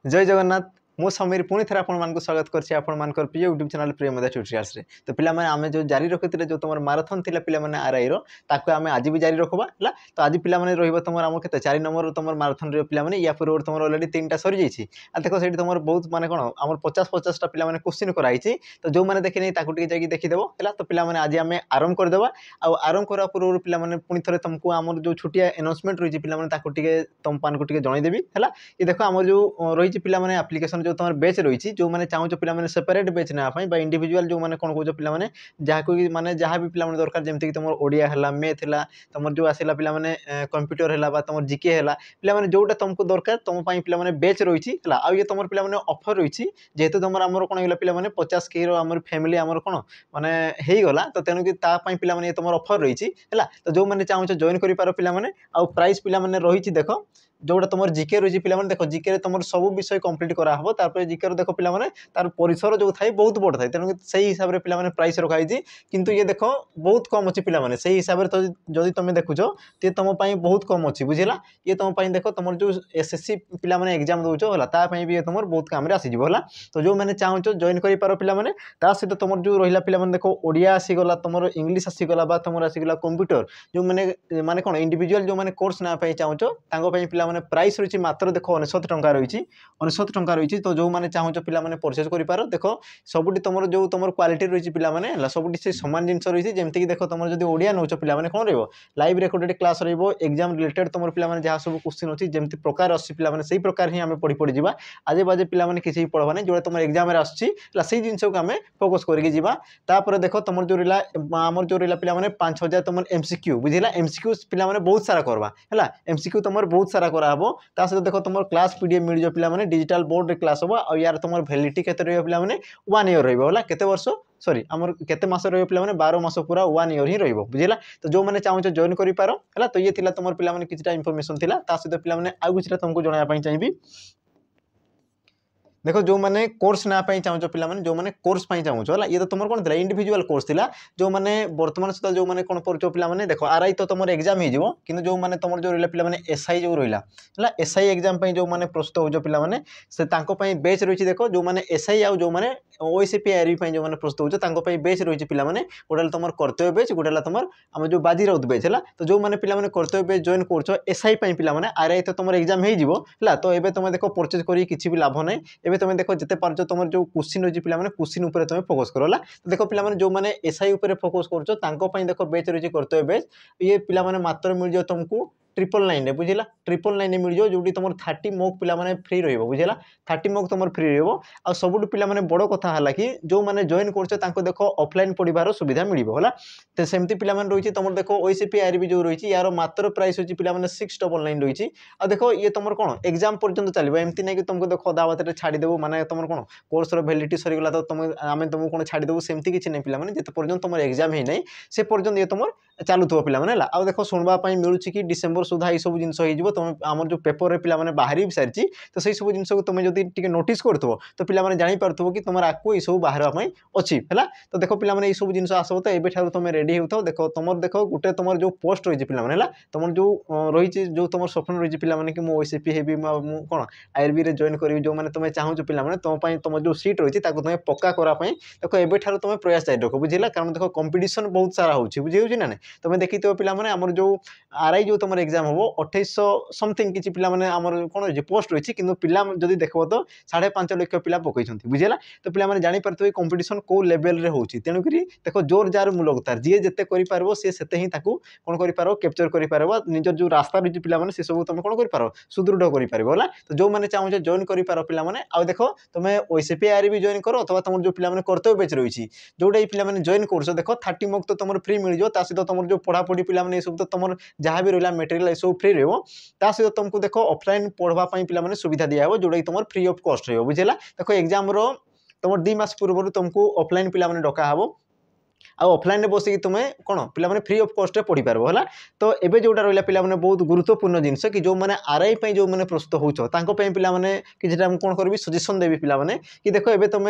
जय जगन्नाथ मु समीर पुणी थे आपको स्वागत कर प्रिय यूट्यूब चैनल प्रिय मेधा ट्यूटोरियल्स रे तो पिला माने आमे जो जारी रखिते जो तुम माराथन थिला पिला माने आरआई रो ताको आमे आज भी जारी रखबा हला तो आज पिला माने रहिबो तुम आम केते 4 नंबर तुम माराथन रे पिला माने या पूर्व तुम ऑलरेडी 3टा सरी जाईछि आ देखो सेठी तुम बहुत माने कोन हमर 50 टा पिला माने क्वेश्चन कराइछि तो जो माने देखि नै ताको टिके जाई देखि देबो हला तो पिला माने आज आमे आरंभ कर देबा आ आरंभ करा पूर्व पिला माने पुणी थरे तुमको हमर जो छुटिया अनाउंसमेंट रहिछि पिला माने ताको टिके तुम पान को टिके जणाई देबी हला ये देखो हमर जो रहिछि पिला माने एप्लीकेशन जो तुम बैच रहिछि जो माने चाहूच पिला माने सेपरेट बैच ना पई बा इंडिविजुअल जो माने कोन को जो पिला माने जहा को माने जहा भी पिला माने दरकार जेमति कि तुम ओडिया हला मैथ हला तुम जो आसिला पिला माने कंप्यूटर हला बा तुम जीके हला पिला माने जोटा तुमको दरकार तुम पई पिला माने बैच रहिछि हला आ ये तुम पिला माने ऑफर रहिछि जेहेतु तुम हमर कोन हला पिला माने 50 के रो हमर फैमिली हमर कोन माने हेई गला तो तेनु कि ता पई पिला माने तुम ऑफर रहिछि हला तो जो माने चाहूच जॉइन करि पारो पिला माने आ प्राइस पिला माने रहिछि देखो जोटा तुम जीके रही पिला माने देखो जीके तुम सब विषय कंप्लीट करा हबो तार जीके देखो पिला माने तार परिसर जो थाई बहुत बड़ थाई तेनु सही हिसाब रे पिला माने प्राइस रखाई छी किंतु ये देखो बहुत कम अछि पिला माने सही हिसाब रे तो जदी तुम देखुछो ते तुम पई बहुत कम अछि बुझिला ये तुम पई देखो तुम जो एसएससी पिला माने एग्जाम दोछो होला ता पई भी तुम बहुत काम रे आसी जिवो होला तो जो माने चाहूछो जॉइन करि पारो पिला माने ता सहित तुम जो रहिला पिला माने देखो ओडिया आसी गला तुम इंग्लिश आसी गला बा तुम आसी गला कंप्यूटर जो माने माने कोन इंडिविजुअल जो माने कोर्स ना पई चाहूछो तांगो पई पिला माने प्राइस रही मात्र देखो 69 टंका रही 69 टंका रही तो जो माने चाहूच पिला माने परचेज करि पारो देखो सबुटी तुम जो तुम क्वालिटी रही पिला माने हला सबुटी से समान जिंस रही जेमति कि देखो तुम जदी ओडिया नउचो पिला माने कोन रहबो लाइव रिकॉर्डेड क्लास रहबो एग्जाम रिलेटेड तुम पिला माने जहा सब क्वेश्चन अछि जेमति प्रकार अछि पिला माने सही प्रकार ही हमें पढी जिबा आजे बाजे पिला माने किछि पढबा नै जोडा तुम एग्जाम रे आछि हला सही जिंस को हमें फोकस करके जिबा तापर देखो तुम जो रिला हमर जो रिला पिला माने 5000 तुम एमसीक्यू बुझिला एमसीक्यू पिला माने बहुत सारा करबा हला एमसीक्यू तुमर बहुत सारा करा हबो ता से देखो तुम क्लास पीडीएफ मिल जो पिला माने डिजिटल बोर्ड रे क्लास होबा और यार तुम वैलिडिटी केते रहबो पिला माने 1 ईयर रहबो होला केते वर्ष सॉरी हमर केते मास रहबो पिला माने 12 मास पूरा 1 ईयर ही रहबो बुझिला तो जो माने चाहू जॉइन करि पारो हला तो ये थिला तुम पिला माने किछटा इंफॉर्मेशन थिला ता से पिला माने आ किछटा तुमको जणाया पई चाहिबी देखो जो माने कोर्स ना पई चाहू पिला माने जो माने कोर्स पई चाहू होला ये तो तुमर कोन थिला इंडिविजुअल कोर्स थिला जो माने वर्तमान सुधा जो माने कोन परचो पिला माने देखो आरआई तो तुमर एग्जाम ही जीवो किंतु जो माने तुमर जो रहला पिला माने एसआई जो रहला हला एसआई एग्जाम पई जो माने प्रस्तुत हो जो पिला माने से तांको पई बैच रहिछि देखो जो माने एसआई आ जो माने ओएसपी आरबी पई जो माने प्रस्तुत हो तांको पई बैच रहिछि पिला माने गोडल तुमर कर्तव्य बैच गोडला तुमर हम जो बाजी राउत बैच हला तो जो माने पिला माने कर्तव्य बैच जॉइन करछो एसआई पई पिला माने आरआई तो तुमर एग्जाम ही जीवो हला तो एबे तुम देखो परचेज करी किछि भी लाभ नै एबे तुम देखो जते पारचो तुम जो क्वेश्चन रही पिला माने क्वेश्चन ऊपर तुम फोकस करो ला तो देखो पिला माने जो माने एसआई ऊपर फोकस करछो तांको पई देखो बैच रही कर्तव्य बैच ये पिला माने मात्र मिल जो तुमको 999 बुझिला 999 मिल जो जोडी तुम 30 मोक पिला माने फ्री रहइबो बुझिला 30 मोक तुम फ्री रहइबो आ सबुट पिला माने बड़ कथा हला कि जो माने जॉइन करछो तांको देखो ऑफलाइन पढिबार सुविधा मिलिबो होला ते सेमति पिला माने रहिछि तुम देखो ओएसपी आरबी जो रहिछि यार मात्र प्राइस होछि पिला माने 699 रहिछि आ देखो ये तुमर कोन एग्जाम पर्यंत चलिबो एमति नै कि तुमको देखो दावत रे छाडी देबो माने तुमर कोन कोर्स रो वैलिडिटी सरी गला तो तुम आमे तुमको कोन छाडी देबो सेमति किछि नै पिला माने जते पर्यंत तुमर एग्जाम हे नै से पर्यंत ये तुमर चालू थो पिला माने ला आ देखो सुनबा पई मिलुछि कि डिसेंबर सुधा ई सब जिंस हो तुम आम जो पेपर रे पिला माने बाहरी सारी तो सही सब जिन तुम जब टी नोटिस करो तो पिला माने जानी पारथबो कि तुम आकु ये सब बाहर अच्छी है तो देखो पिला माने ये सब जिन आसो तो एबे ठारू तुम रेडी होता देखो तुम देखो गोटे तुम जो पोस्ट रही पिला माने तुम जो रही जो तुम स्वप्न रही पिला माने कि मु ओएसपी हेबी कौन आईआरबी रे जॉइन करी जो माने तुम चाहू पिला माने तुम जो सीट रही तुम पक्का करा देखो एबे ठारू तुम प्रयास जारी रख बुझिला कारण देखो कंपटीशन बहुत सारा होची बुझी होची ना तुम देखि पिला माने हमर जो आरआई जो तुम एग्जाम हो 2800 समथिंग किछि पिला माने हमर कोन रही पोस्ट रही किंतु पिला जदी देखबो तो 5.5 लाख पिला पकईछंती बुझिला तो पिला माने जानि परथबे कंपटीशन को लेवल रे होची तेनु करी देखो जोर जार मुलगतार जे जते करि पारबो से सेते ही ताकू कोन करि पारो कैप्चर करि पारबो निजर जो रास्ता रही पिला माने से सब तुम कोन करि पारो सुदृढ़ करि पारबो होला तो जो माने चाहू जॉइन करि पारो पिला माने आ देखो तुमे ओएसपी आरबी जॉइन करो अथवा तुम जो पिला माने कर्तव्य बैच रही जोडा पिला माने जॉइन करछो देखो 30 मक तो तुम फ्री मिल जो ता सहित तुम जो पढ़ा पढ़ी पिला माने सब तो तुम जहां भी रहला मटेरियल सब फ्री रहबो ता सहित तुमको देखो ऑफलाइन पढ़वा पई पिला माने सुविधा दिया हो जोडा तुम फ्री ऑफ कॉस्ट रहबो बुझिला देखो एग्जाम रो तुम 2 मास पूर्व तुमको ऑफलाइन पिला माने डका हबो ऑफलाइन बस तुम कौन पे फ्री ऑफ कॉस्ट पढ़ी पार है। तो एबे जोटा रहा पे बहुत गुरुत्वपूर्ण जिनस कि जो मैंने आरआई जो मैंने प्रस्तुत होचो पे पे कौन करी सजेसन देवी पे कि देख ए तुम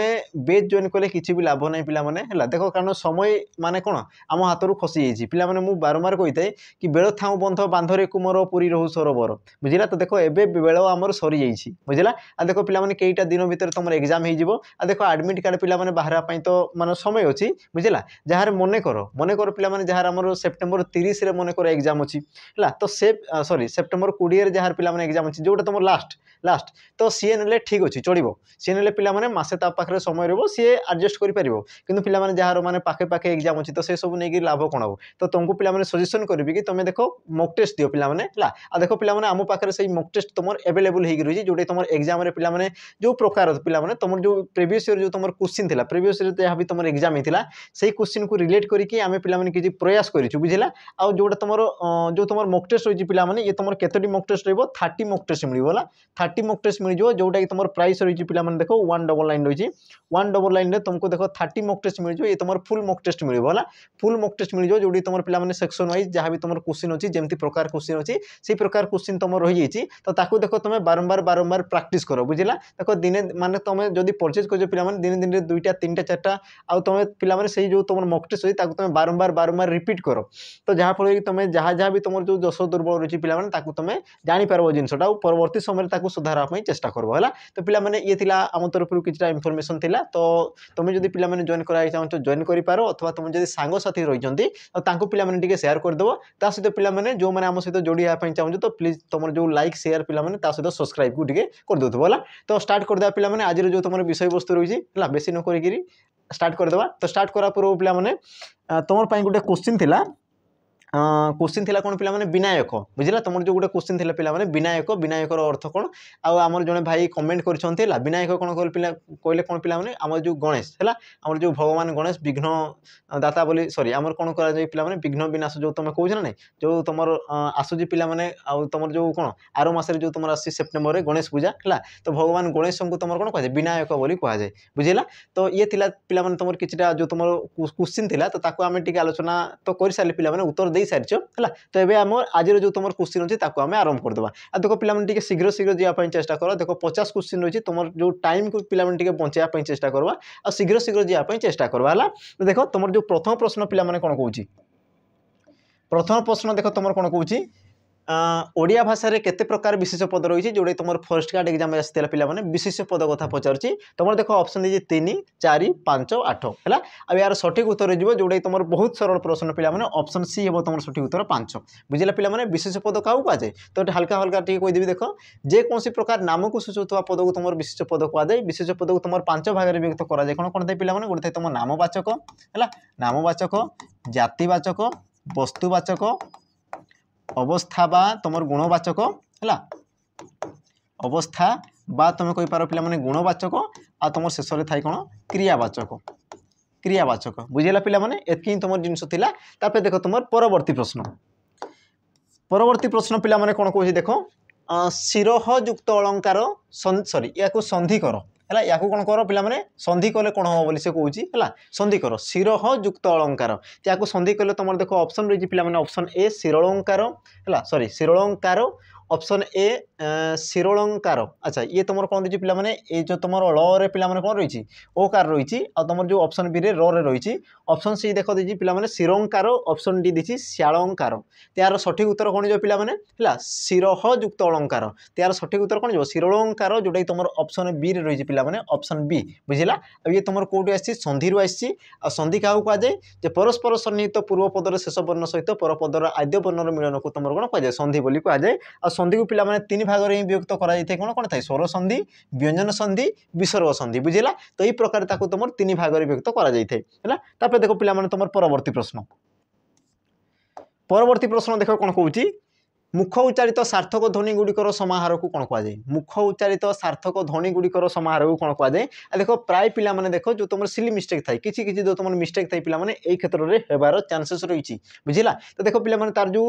बेच जॉइन कले कि भी लाभ ना पे देख कारण समय माने कौन आम हाथ रू खसी जाइए पे मुझे बारंबार कही था कि बेल था बंध बांधरे कुमर पूरी रहू सरोवर बुझला। तो देख ए बेल आमर सरी जाइए बुझला। आ देख पे कईटा दिन भितर तुम एग्जाम हो देख एडमिट कार्ड पे बाहर तो माने समय अच्छी बुझला। जार मन कर पे जार आम सेप्टेम्बर 30 मन कर एग्जाम अच्छी है तो से सॉरी सेप्टेम्बर 20 जार पे एग्जाम अच्छी जोटा तुम लास्ट तो सी ने ठीक अच्छे चलो सी ने पे मसे पाखे समय रहा सी एडजस्ट कर पे जार मैंने पाखे पाखे एग्जाम अच्छी तो से सब नहीं लाभ कौन हो। तो तुमको पे सजेसन करी कि तुम देख मक टेस्ट दियो पे देख पे आम पाखे से मक टेस्ट तुम एवेलेबल हो रही जो तुम एग्जाम पे जो प्रकार पे तुम जो प्रीवियस ईयर जो तुम क्वेश्चन था प्रीवियस ईयर जहाँ भी तुम एग्जाम होता से क्वेश्चन को रिलेट करके आम पे किसी प्रयास करूँ बुझला। आउ जोटा तुम जो तुम मक टेस्ट रही पे ये तुम केतोटी मक टेस्ट रही 30 मक टेस्ट मिलला 30 मक टेस्ट मिल जाए जोटा कि तुम प्राइस रही पे देख 199 रही 199 तुमको देख 30 मक टेस्ट मिल जाए ये तुम फुल मक टेस्ट मिलला फुल मक टेस्ट मिल जाए जो तुम पे सेक्शन वाइज जहाँ भी तुम क्वेश्चन अच्छी जमी प्रकार क्वेश्चन अच्छी से प्रकार क्वेश्चन तुम रही तो ताकू देख तुम बारंबार प्राक्ट कर बुझला। देख दिने माने तुम जब परचेज कर पे दिन दिन 2टा 3टा 4टा आउ तुम पे से जो तुम मक टेस्ट अच्छी तुम बारंबार रिपीट कर तो जहाँफल कि तुम जहाँ जहाँ भी तुम जो दोष दुर्बल रही पे तुम जापर जिनसा परवर्ती समय सुधारवाई चेष्टा कर है। तो पे ये आम तरफ किसी इनफर्मेशन थिला तो तुम जब पे जॉइन कराई चाहो जॉइन कर अथवा तुम जब सांगसाथी रही तो पे सेयार करदेव ता सहित पे जो मैंने आम सहित जोड़ाई चाहूँ तो प्लीज तुम जो लाइक सेयार पे सहित सब्सक्राइब को कर दो है। तो स्टार्ट करदे पे आज जो तुम विषय वस्तु रही है बेसी न करी स्टार्ट करदे। तो स्टार्ट करा पूर्व पे तुम गोटे क्वेश्चन थिला क्वेश्चन थिला कौन पे विनायक बुझला तुम जो गोटे क्वेश्चन थिला पे विनायक विनायकर अर्थ कौन आमर जड़े भाई कमेंट कर विनायक कौन कहले कौन पे आम जो गणेश है आम जो भगवान गणेश विघ्न दाता बोली सॉरी आमर कौन कर पे विघ्न विनाश जो तुम कौच ना नहीं जो तुम आसूसी पे तुम जो कौन आर मसरे जो तुम आस सेप्टेम्बर गणेश पूजा है तो भगवान गणेश को तुम कौन कह विनायक बोली कहुए बुझेगा। तो ये पे तुम कि जो तुम क्वेश्चन थिला तो आम टे आलोचना तो कर सारे पे उत्तर दे सारी है। तो ये आम आज जो तुम क्वेश्चन अच्छी आम आरंभ करदे। आ देख पे शीघ्र शीघ्र जावाई चेष्टा कर देख 50 क्वेश्चन रही तुम जो टाइम को पे बचाई चेष्टा करवा आ शीघ्र शीघ्र जावाई चेष्टा करवा है। तो देख तुम जो प्रथम प्रश्न पे कौन कौच प्रथम प्रश्न देख तुम कौन कौच ओडिया भाषा रे केते प्रकार विशेष पद रही जोड़े तुम फर्स्ट कार्ड एग्जाम आसला पे विशेष पद कथा पचार तुम देख ऑप्शन दीजिए 3 4 5 8 है। अब यार सठिक उत्तर जो जोड़े तुम बहुत सरल प्रश्न पे ऑप्शन सी हम तुम सठिक उत्तर 5 बुझे पे विशेष पद क्या कहुए तो हल्का हल्का टी कहीदेवी देख जेकोसी प्रकार नाम को सूचुवा पद को तुम विशेष पद कहुए विशेष पद को तुम 5 भाग में व्यक्त कराए कौन कौन थे पे गोटे तुम नामवाचक है नामवाचक जातिवाचक वस्तुवाचक अवस्था बा तुम गुणवाचक है अवस्था बा तुम कही पार पे गुणवाचक आ तुम शेष में थाई कौन क्रियावाचक बुझेगा पे एतकी तुम जिनस देख तुम परवर्ती प्रश्न पे कौन कह देख शिरोह युक्त अलंकार सॉरी या संधि कर है या कौन कर पे संधि कले कौन हम बोली से कौच है संधि कर शिरोह युक्त अलंकार या संधि कले तुम देख ऑप्शन रही पे ऑप्शन ए शिरोलंकार है सॉरी शिरोलंकार ऑप्शन ए शिरोलंकार। अच्छा ये तुम कौन दीजिए पे ये जो तुम रे पे कौन रही ओकार रही तुम जो ऑप्शन बी रे रही ऑप्शन सी देख दीजिए पे शिरोंकार ऑप्शन डी दी श्यालंकार यार सठिक उत्तर कौन जो पे शिरोह युक्त अलंकार यार सठिक उत्तर कौन जो शिरोलंकार जोटा तुम ऑप्शन बी रे रही पे ऑप्शन बी बुझेगा। अब ये तुम कौटी आसी संधि आसी संधि क्या कहुए परस्पर सन्निहित पूर्व पदर शेष वर्ण सहित परपदर आद्य वर्णर मिलन को तुम कौन कहुए संधि बोली कहुए। संधि को पे 3 भाग में विभक्त कराई कौन कौन था स्वर संधि व्यंजन संधि विसर्ग संधि बुझेगा। तो यही प्रकार तुम 3 भाग में विभक्त कराई है। देख पे तुम परवर्ती प्रश्न देख कौन कौच मुख उच्चारित सार्थक ध्वनि गुड़िकर समाहार को कौन कहुए मुख उच्चारित सार्थक ध्वनि गुड़िकर समाहार को कौन कहुए देख प्राय पिला माने देख जो तुम सिली मिस्टेक थाए किसी जो तुम मिस्टेक थाई पिला माने एई क्षेत्र में हेबार चांसेस रही बुझिला तो देख पिला माने तार जो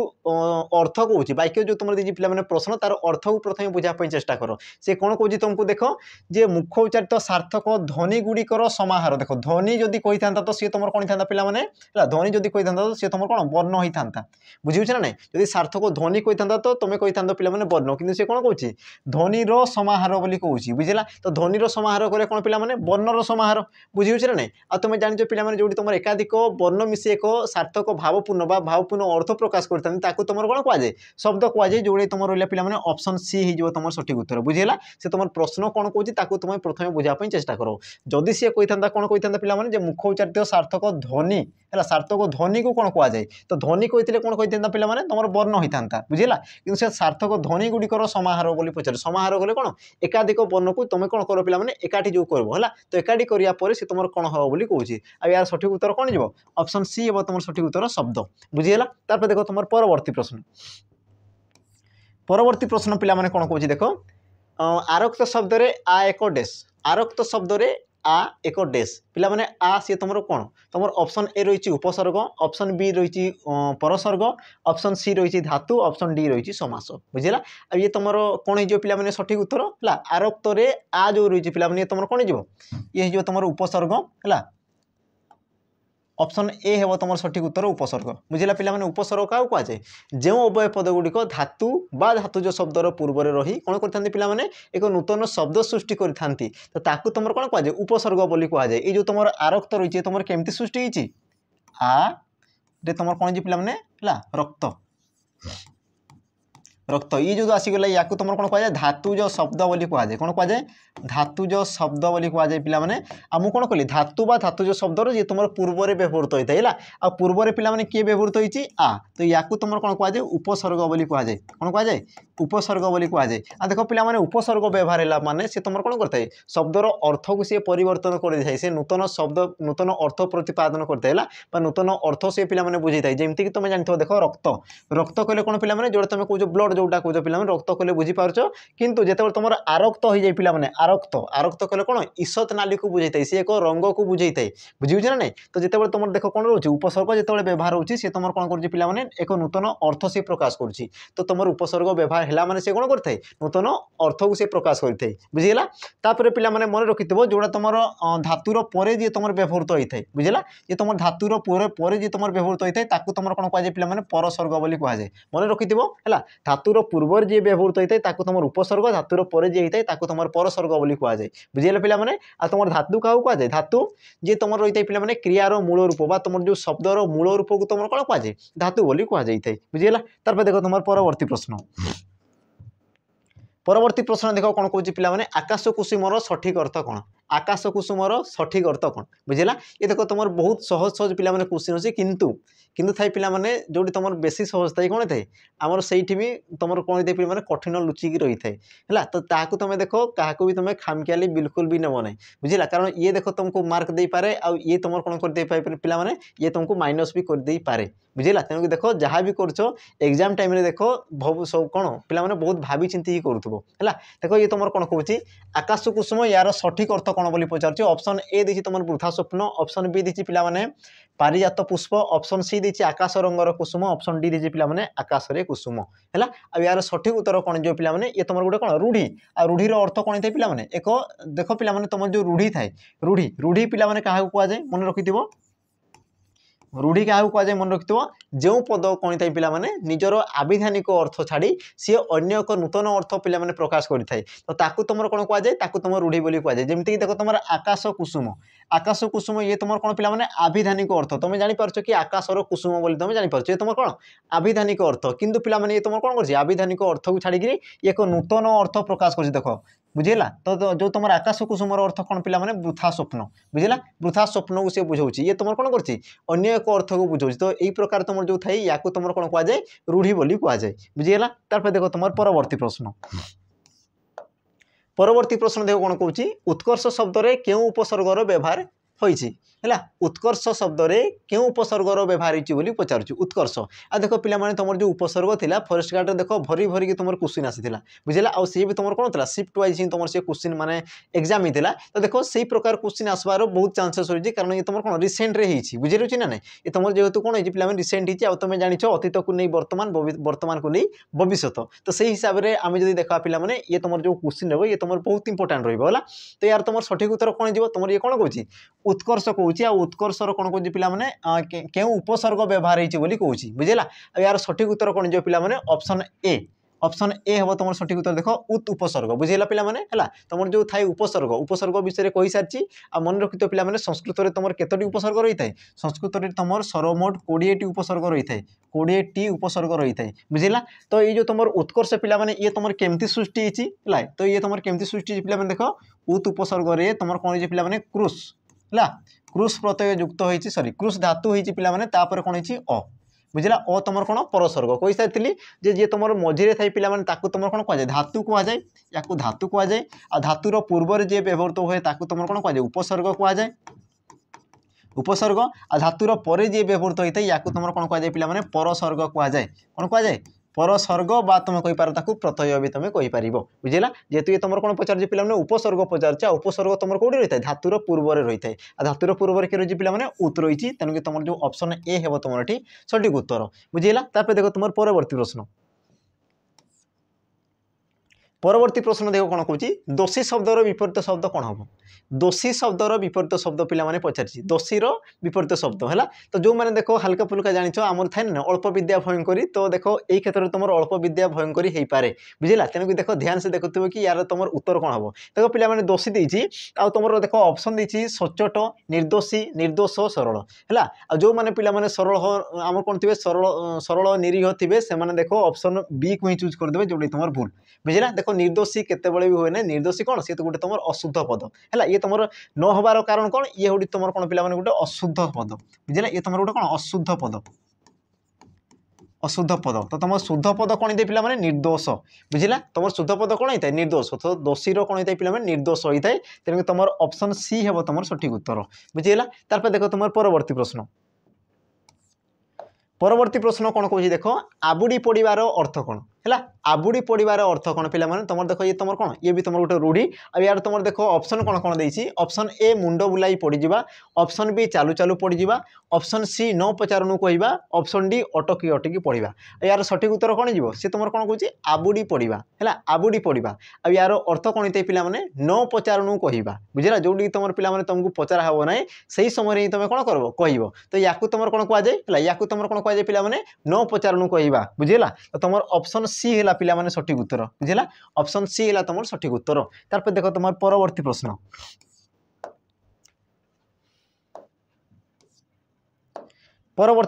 अर्थ कहूँ वाक्य जो तुम दी पिला माने प्रश्न तार अर्थ को प्रथम बुझापी चेष्टा कर से कौन कहूँ तुमको देख जे मुख उच्चारित सार्थक ध्वनि गुड़िकर समाहार देख ध्वनि जदि कही था तो सी तुम कौन था पिला माने ध्वनि जदि कही था तो सी तुम कौन वर्ण होता बुझे ना ना जदि सार्थक ध्वनि कही था तो तुम कही था पिला माने वर्ण किंतु से कौन कहूँ ध्वनिर समाहार बोली कहूँ बुझेगा तो ध्वनिर समाहार कले कौन पिला माने वर्णर समाहार बुझे ना ना आ तुम जान पिला माने जो तुम एकाधिक वर्ण मिसी एक सार्थक भावपूर्ण भावपूर्ण अर्थ प्रकाश करता तुम कौन कहुए शब्द कहुए जो तुम रहा पिला माने ऑप्शन सी हो तुम सठिक उत्तर बुझेगा से तुम प्रश्न कौन कहूँ तुम प्रथम बुझापी चेष्टा कर जदि सी कही था कौन कही था पिला माने मुख उच्चारित सार्थक ध्वनि है सार्थक ध्वनि को कौन कहुए तो ध्वनि कही कौन कही था पिला माने तुम वर्ण होता बुझेगा कि सार्थक ध्वनि गुड़िकर समाहार बोली पचार समाहार कले कौन एकाधिक वर्ण को तुम कौन कर पिला माने एकाठी जो कर तो एकाठी करिया परे से तुम कौन हम बोली कहूँ आ यार सठिक उत्तर कौन जीव ऑप्शन सी हे तुम सठिक उत्तर शब्द बुझीगला तापर देखो तुम परवर्ती प्रश्न पिला माने कौन कहूँ देख आरक्त शब्द रे आ एक डेस आरक्त शब्द रे आ एक डेस पिला माने आ सी तुम कौन तुम ऑप्शन ए रही उपसर्ग ऑप्शन बी रही परसर्ग ऑप्शन सी रही धातु ऑप्शन डी रही समास बुझेगा अब ये तुम कौन हो पिला माने सठिक उत्तर है आरक्त रे आ जो रही पिला माने तुम कौन हो ये हो तुम उपसर्ग है ऑप्शन ए हे तुम सठिक उत्तर उपसर्ग बुझेगा पिला माने उपसर्ग क्या कहुए जो अव्यय पद गुड़िक धातु बा धातुज शब्दर पूर्व रही कौन करते पिला माने एक नूतन शब्द सृष्टि करथांती तो ताकू तुम कौन कहुए उपसर्ग बोली कहुए ये जो तुम आरक्त रही तुम केमती सृष्टि होती आ रे तुम कौन जी पिला माने रक्त रक्त ये जो आसीगला या तुम कौन कहुए धातुज शब्द बोली कहुए कौन कहुए धातुज शब्द बोली कहुए पिला माने आ मु कौन कहली धातु बा धातुज शब्दर जी तुम पूर्व में व्यवहृत होता है आ पूर्व में पिला माने किए व्यवहृत होती आ तो या तुम कौन कहुए उपसर्ग बोली कहुए कौन कहुए उपसर्ग बोली कहुए आ देख पिला माने उपसर्ग व्यवहार है माने से तुम कौन करता है शब्दर अर्थ को सी परिवर्तन कर दे से नूतन शब्द नूतन अर्थ प्रतिपादन करता है नूतन अर्थ से पिला माने बुझे जमीक कि तुम जानते देख रक्त रक्त कहले कौन पिला माने जो तुम कहो ब्लड जोटा कहो पिला माने रक्त कहले बुझीपार किंतु जिते तुम आरक्त हो जाए पिला माने आरक्त आरक्त कहले कौन ईषत नाली को बुझे सी एक रंग को बुझे बुझे ना नहीं तो जिते तुम देख कौन रोचे उपसर्ग जो व्यवहार होती सी तुम कौन कर पिला माने एक नूतन अर्थ से प्रकाश करुच्ची तो तुम उपसर्ग व्यवहार है माने से कौन करता है नूतन अर्थ को से प्रकाश करते बुझेगा तापर पिला माने मन रखिथो जोड़ा तुम धातुर पर जी तुम व्यवहृत होता है बुझेगा ये तुम धातुर पर जी तुम व्यवहृत होता है तुम कौन कहुए पिला माने परसर्ग बोली कहुए मन रखिथो है धातुर पूर्व जी व्यवहृत होता है तुम उपसर्ग धातुर पर जी होता है तुम परसर्ग बोली कहुए बुझेगा पिला माने आ तुम धातु क्या कहुए धातु जी तुम रही है पिला माने क्रियार मूल रूप बा तुम जो शब्दर मूल रूप को तुम कौन कहुए धातु बोली कहुए बुझेगा तार देखो तुम परवर्ती प्रश्न परवर्ती प्रश्न देख कौन कौन पिला माने आकाश कुसुमर सठिक अर्थ कौन आकाश कुसुमर सठिक अर्थ कौन बुझेगा ये देखो तुम बहुत सहज सहज पिला माने क्वेश्चन अच्छी किंतु किंतु थाई पिला माने जोटी तुम बेसी सहज थाई कौन थाए आमर सेठी भी तुम कौन थे पिला माने कठिन लुचिकी रही थाए है तो ताकू तुम देख क्या भी तुम खामखियाली बिल्कुल भी नेब ना बुझेगा कारण ये देख तुमको मार्क दे पारे आ ये तुम कौन कर दे पारे पिला माने ये तुमको माइनस भी कर दे पारे बुझेगा तेणुक देख जहाँ भी कर एग्जाम टाइम देख सब कौन पिला माने बहुत भावी चिंती ही करूथबो है देख ये तुम कौन कहूँ आकाश कुसुम यार सठिक अर्थ कौन बोली पचार ऑप्शन ए दी तुम वृथा स्वप्न ऑप्शन बी दी पिला माने पारिजात पुष्प ऑप्शन सी दी आकाश रंगर कुसुम ऑप्शन डी दी पिला माने आकाश रे कुसुम है अब यार सठिक उत्तर कौन जो पिला माने ये तुम गोटे कौन रूढ़ी आ रूढ़ीर अर्थ कौन थे पिला माने एक देख पिला माने तुम जो रूढ़ी थाए रूढ़ी रूढ़ी पिला माने क्या कहुए मन रखिथो रूढ़ी क्या कहुए मन रखिथो जो पद कौन था पिला माने निजर आविधानिक अर्थ छाड़ी सी अन्य एक नूतन अर्थ पिला माने प्रकाश करिथाय तो ताकू तुम कौन कहुए ताकू तुम रूढ़ी बोली कहुए जमीक देख तुम आकाश कुसुम ये तुम कौन पिला माने आविधानिक अर्थ तुम जापर कि आकाशर कुसुम बोली तुम जापर ये तुम कौन आविधानिक अर्थ किंतु पिला माने ये तुम कौन कर आविधानिक अर्थ को छाड़ी एक नूतन अर्थ प्रकाश कर देख बुझेगा तो जो तुम आकाश कुसुमर अर्थ कौन पिला माने वृथा स्वप्न बुझेगा वृथा स्वप्न को सी बुझाऊँ ये तुम कौन कर अन्य एक अर्थ को बुझाऊँ तो यही प्रकार तुम जो थाई या तुम कौन कहुए रूढ़ी बोली कहुए बुझेगा तार देखो तुम परवर्ती प्रश्न परवर्ती प्रश्न देखो कौन कहूँ उत्कर्ष शब्द रे क्यों उपसर्गर व्यवहार होइछि हैला उत्कर्ष शब्द रे क्यों उपसर्गर व्यवहार होइछि बोली पचारुछु उत्कर्ष आ देखो पिला माने तमर जो उपसर्ग थिला फॉरेस्ट गार्ड रे देखो भरी भरी के तमर क्वेश्चन आसीथिला बुझिला आ सी भी तमर कोन थिला शिफ्ट वाइज ही तमर से क्वेश्चन माने एग्जाम हिथिला तो देखो सेही प्रकार क्वेश्चन आसबार बहुत चांसेस होइछि कारण ये तमर कोन रिसेंट रे हिछि बुझिरुछि ना नै ये तमर जेहेतु कोन हिछि पिला माने रिसेंट हिछि आ तमे जानिछो अतीत को नै वर्तमान को नै भविष्यत तो सेही हिसाब रे आमे जदी देखा पिला माने ये तमर जो क्वेश्चन रहबो ये तमर बहुत इंपोर्टेंट रहबो होला तो यार तमर सठिक उत्तर कोन जिवो तमर ये कोन कहूछि उत्कर्ष कहूछि आ उत्कर्षर कोन कहूछि पिला माने केउ उपसर्ग व्यवहार हिछि बोली कहूछि बुझिला आ यार सठिक उत्तर कोन जिवो पिला माने ऑप्शन ए हबो तमर सठिक उत्तर देखो उत उपसर्ग बुझिला पिला माने हला तमर जो थाई उपसर्ग विषय रे कहि सारछि आ मन रखितो पिला माने संस्कृत रे तमर केतोटी उपसर्ग रही थाए संस्कृत रे तमर सर्वमोट 20 टी उपसर्ग रही थाए 20 टी उपसर्ग रही थाए बुझिला तो ये जो तमर उत्कर्ष पिला माने ये तमर केमती सृष्टि हिछि हला तो ये तमर केमती सृष्टि हिछि पिला माने देखो उत उपसर्ग रे तमर कोन हिछि पिला माने क्रूस हला क्रूस प्रत्यय युक्त होइछि सॉरी क्रूस धातु होइछि पिला माने तापर कोन हिछि अ बुझिला ओ तमर कोन परसर्ग कहि साइतली जे तमर मझिरे थाई पिला माने ताकू तमर कोन कह जाय धातु कह जाय याकू धातु कह जाय आ धातुर पूर्व रे जे व्यवहृत होय ताकू तमर कोन कह जाय उपसर्ग कह जाय उपसर्ग आ धातुर परे जे व्यवहृत होय थाई याकू तमर कोन कह जाय पिला माने परसर्ग कह जाय कोन कह जाय परसर्ग बा तुम कहि पार ताकू प्रत्यय भी तुम कहि परिबो बुझिला जेतु ये तमर कोन पचार जे पिला माने उपसर्ग पचार चा उपसर्ग तमर कोडी रहितै धातुर पूर्व रे रहितै आ धातुर पूर्व रे के रहि पिला माने उत रहिछि तनु कि तमर जो ऑप्शन ए हेबो तमर एठी सठिक उत्तर बुझिला तापर देखो तमर परवर्ती प्रश्न देखो कोन कहूछि दोषी शब्दर विपरीत शब्द कोन हबो दोषी शब्दर विपरीत शब्द पिला माने पचारछि दोषीर विपरीत शब्द हैला तो जो माने देखो हल्का फुल्का जानिछो हमर थाय न अल्प विद्या भयंकरी तो देखो एई क्षेत्र रे तमर अल्प विद्या भयंकरी हेई पारे बुझिला तेनु कि देखो ध्यान से देखुथिबो कि यार तमर उत्तर कोन हबो देखो पिला माने दोषी देछि आ तमर देखो ऑप्शन देछि सचोट निर्दोषी निर्दोष सरल हैला आ जो माने पिला माने सरल हमर कोन थिबे सरल निरीह थिबे से माने देखो ऑप्शन बी को ही चूज कर देबे जोडी तमर भूल बुझिला देखो निर्दोषी केते बळे भी होय नै निर्दोषी कोन से तो गुटे तमर अशुद्ध पद हैला ये तमर न होबार कारण कोन ये होडी तमर कोन पिला माने गुटे अशुद्ध पद बुझिला ये तमर गुटे कोन अशुद्ध पद तो तमर शुद्ध पद कोन दे पिला माने निर्दोष बुझिला तमर शुद्ध पद कोन हितै निर्दोष तो दोषी रो कोन हितै पिला माने निर्दोष होइतै तेनु तमर ऑप्शन सी हेबो तमर सठिक उत्तर बुझिला तार पर देखो तमर परवर्ती प्रश्न कोन कहूछि देखो आबुडी पडिबार अर्थ कोन हैला आबुडी पडिबार अर्थ कोन पिला माने तमर देखो ये तमर कोन ये भी तमर गुटे रूढ़ी आ यार तमर देखो option cone cone देइछि option A मुंडो बुलाई पड़ी जिबा ऑप्शन बी चालू चालू पड़ी जिबा ऑप्शन सी न पचारनु कहबा ऑप्शन डी अटकी अटकी पड़िबा यार सठिक उत्तर कोन जिवो से तमर कोन कहूछि आबुडी पडिबा हैला आबुडी पडिबा आ यार अर्थ कोन हितै पिला माने न पचारनु कहबा बुझिला जोडी तमर पिला माने तुमको पचारा हबो नै सही समय रे तमे कोन करबो कहबो तो याकू तमर कोन कहआ जाय हैला याकू तमर कोन कहआ जाय पिला माने न पचारनु कहबा बुझिला तो तमर ऑप्शन सी हैला पिला माने सठिक उत्तर बुझिला ऑप्शन सी हैला तमर सठिक उत्तर तार पर देखो तमर परवर्ती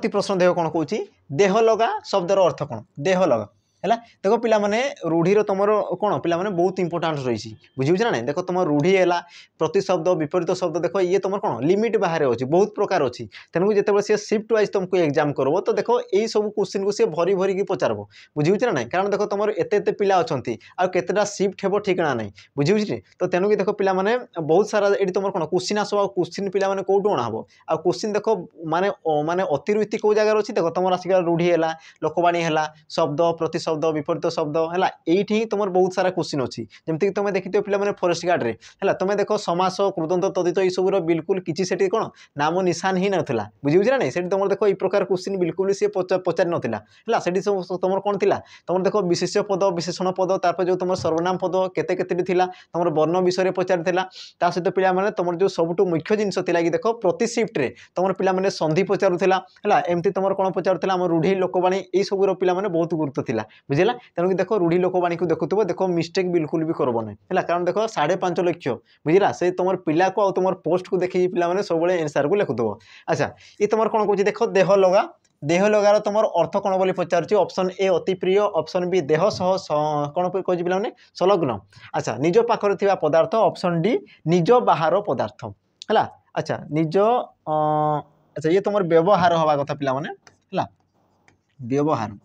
प्रश्न देखो कोन कहूछि देह लगा शब्दर अर्थ कोन देह लगा हैला देखो पिला माने रूढ़ीर तमर कोन पिला माने बहुत इंपोर्टेंट रहिछि बुझिउछ ना नै देखो तमर रूढ़ी हैला प्रति शब्द विपरीत शब्द देखो ये तमर कोन लिमिट बाहर अछि बहुत प्रकार अछि तेनु जेतेबे से शिफ्ट वाइज तुमको एग्जाम करबो तो देखो एई सब क्वेश्चन को से भरी भरी की पचारबो बुझिउछ ना नै कारण देखो तमर एते पिला अछंती आ केतेटा शिफ्ट हेबो ठिकना नै बुझिउछ रे तो तेनु कि देखो पिला माने बहुत सारा एडी तमर कोन क्वेश्चन आसो क्वेश्चन पिला माने कोटु अना हबो आ क्वेश्चन देखो माने माने अतिवृत्ति को जगह अछि देखो तमर आसिका रूढ़ी हैला लोकवाणी हैला शब्द प्रति शब्द विपरीत शब्द हैला एठी तमर बहुत सारा क्वेश्चन अछि जेमति कि तमे देखितो पिला माने फॉरेस्ट गार्ड रे हैला तमे देखो समास कृदंत तदित ई सब रो बिल्कुल किछि सेठी कोन नाम निशान ही नथिला बुझिउछ ना नै सेठी तमर देखो ई प्रकार क्वेश्चन बिल्कुल से पचार नथिला हैला सेठी सब तमर कोन थिला तमर देखो विशेष्य पद विशेषण पद तार पर जो तमर सर्वनाम पद केते केते थिला तमर वर्ण विषय रे पचार थिला ता सहित पिला माने तमर जो सबटु मुख्य जिंस थिला कि देखो प्रति शिफ्ट रे तमर पिला माने संधि पचारु थिला हैला एमति तमर कोन पचारु थिला हमर रूढ़ी लोकवाणी ई सब रो पिला माने बहुत गुरुत्व थिला बुझिला तेनु कि देखो रूढ़ी लोकवाणी को देखुथबो देखो मिस्टेक बिल्कुल भी करबो नै हैला कारण देखो 5.5 लाख बुझिला से तमर पिला को आ तमर पोस्ट को देखि पिला माने सब बळे आंसर को लिखुथबो अच्छा ई तमर कोन कहूछि देखो देह लगार तमर अर्थ कोन बोली पचारछि ऑप्शन ए अति प्रिय ऑप्शन बी देह सह कोन कहछि पिला माने संलग्न अच्छा निज पाखरे थिबा पदार्थ ऑप्शन डी निज बाहर पदार्थ हैला अच्छा निज अच्छा ये तमर व्यवहार हवा कथा पिला माने हैला व्यवहार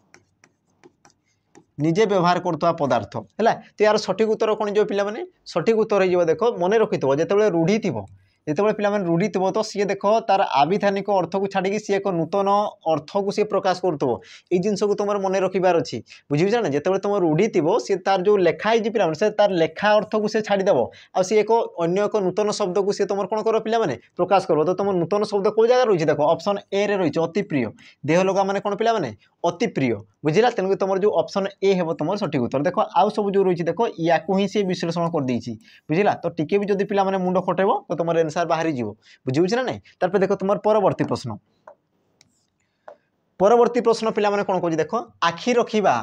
निजे व्यवहार करता पदार्थ है तो यार सठिक उत्तर कौन जो पिला माने सठिक उत्तर हो देखो मन रखिथबो जेतेबेले रूढ़ी थिबो ଯେତେବେଳେ ପିଲାମାନେ ରୂଢ଼ି ଥିବ ତ ସିଏ ଦେଖ ତାର ଆବିଧାନିକ ଅର୍ଥକୁ ଛାଡ଼ିକି ସିଏ ଏକ ନୂତନ ଅର୍ଥକୁ ସିଏ ପ୍ରକାଶ କରୁଥିବ। ଏଇ ଜିନିଷକୁ ତୁମର ମନେ ରଖିବାର ଅଛି, ବୁଝିବୁଛ ନା। ଯେତେବେଳେ ତୁମ ରୂଢ଼ି ଥିବ ସିଏ ତାର ଯେଉଁ ଲେଖା ହେଇଛି ପିଲାମାନେ ସେ ତାର ଲେଖା ଅର୍ଥକୁ ସେ ଛାଡ଼ିଦେବ ଆଉ ସିଏ ଅନ୍ୟ ଏକ ନୂତନ ଶବ୍ଦକୁ ସିଏ ତୁମର କ'ଣ କରିବ ପିଲାମାନେ ପ୍ରକାଶ କରିବ। ତ ତୁମ ନୂତନ ଶବ୍ଦ କେଉଁ ଜାଗାରେ ରହିଛି ଦେଖ ଅପସନ୍ ଏ ରେ ରହିଛି ଅତି ପ୍ରିୟ। ଦେହ ଲଗା ମାନେ କ'ଣ ପିଲାମାନେ ଅତି ପ୍ରିୟ, ବୁଝିଲା। ତେଣୁକରି ତୁମର ଯେଉଁ ଅପସନ୍ ଏ ହେବ ତୁମର ସଠିକ ଉତ୍ତର। ଦେଖ ଆଉ ସବୁ ଯେଉଁ ରହିଛି ଦେଖ ୟାକୁ ହିଁ ସେ ବିଶ୍ଳେଷଣ କରିଦେଇଛି, ବୁଝିଲା। ତ ଟିକେ ବି ଯଦି ପିଲାମାନେ ମୁଣ୍ଡ ଖଟେଇବ ତ ତୁମର ଆନ୍ସର ବାହାରିଯିବ, ବୁଝିବୁଛି ନା ନାଇଁ। ତାପରେ ଦେଖ ତୁମର ପରବର୍ତ୍ତୀ ପ୍ରଶ୍ନ। ପରବର୍ତ୍ତୀ ପ୍ରଶ୍ନ ପିଲାମାନେ କ'ଣ କହୁଛି ଦେଖ ଆଖି ରଖିବା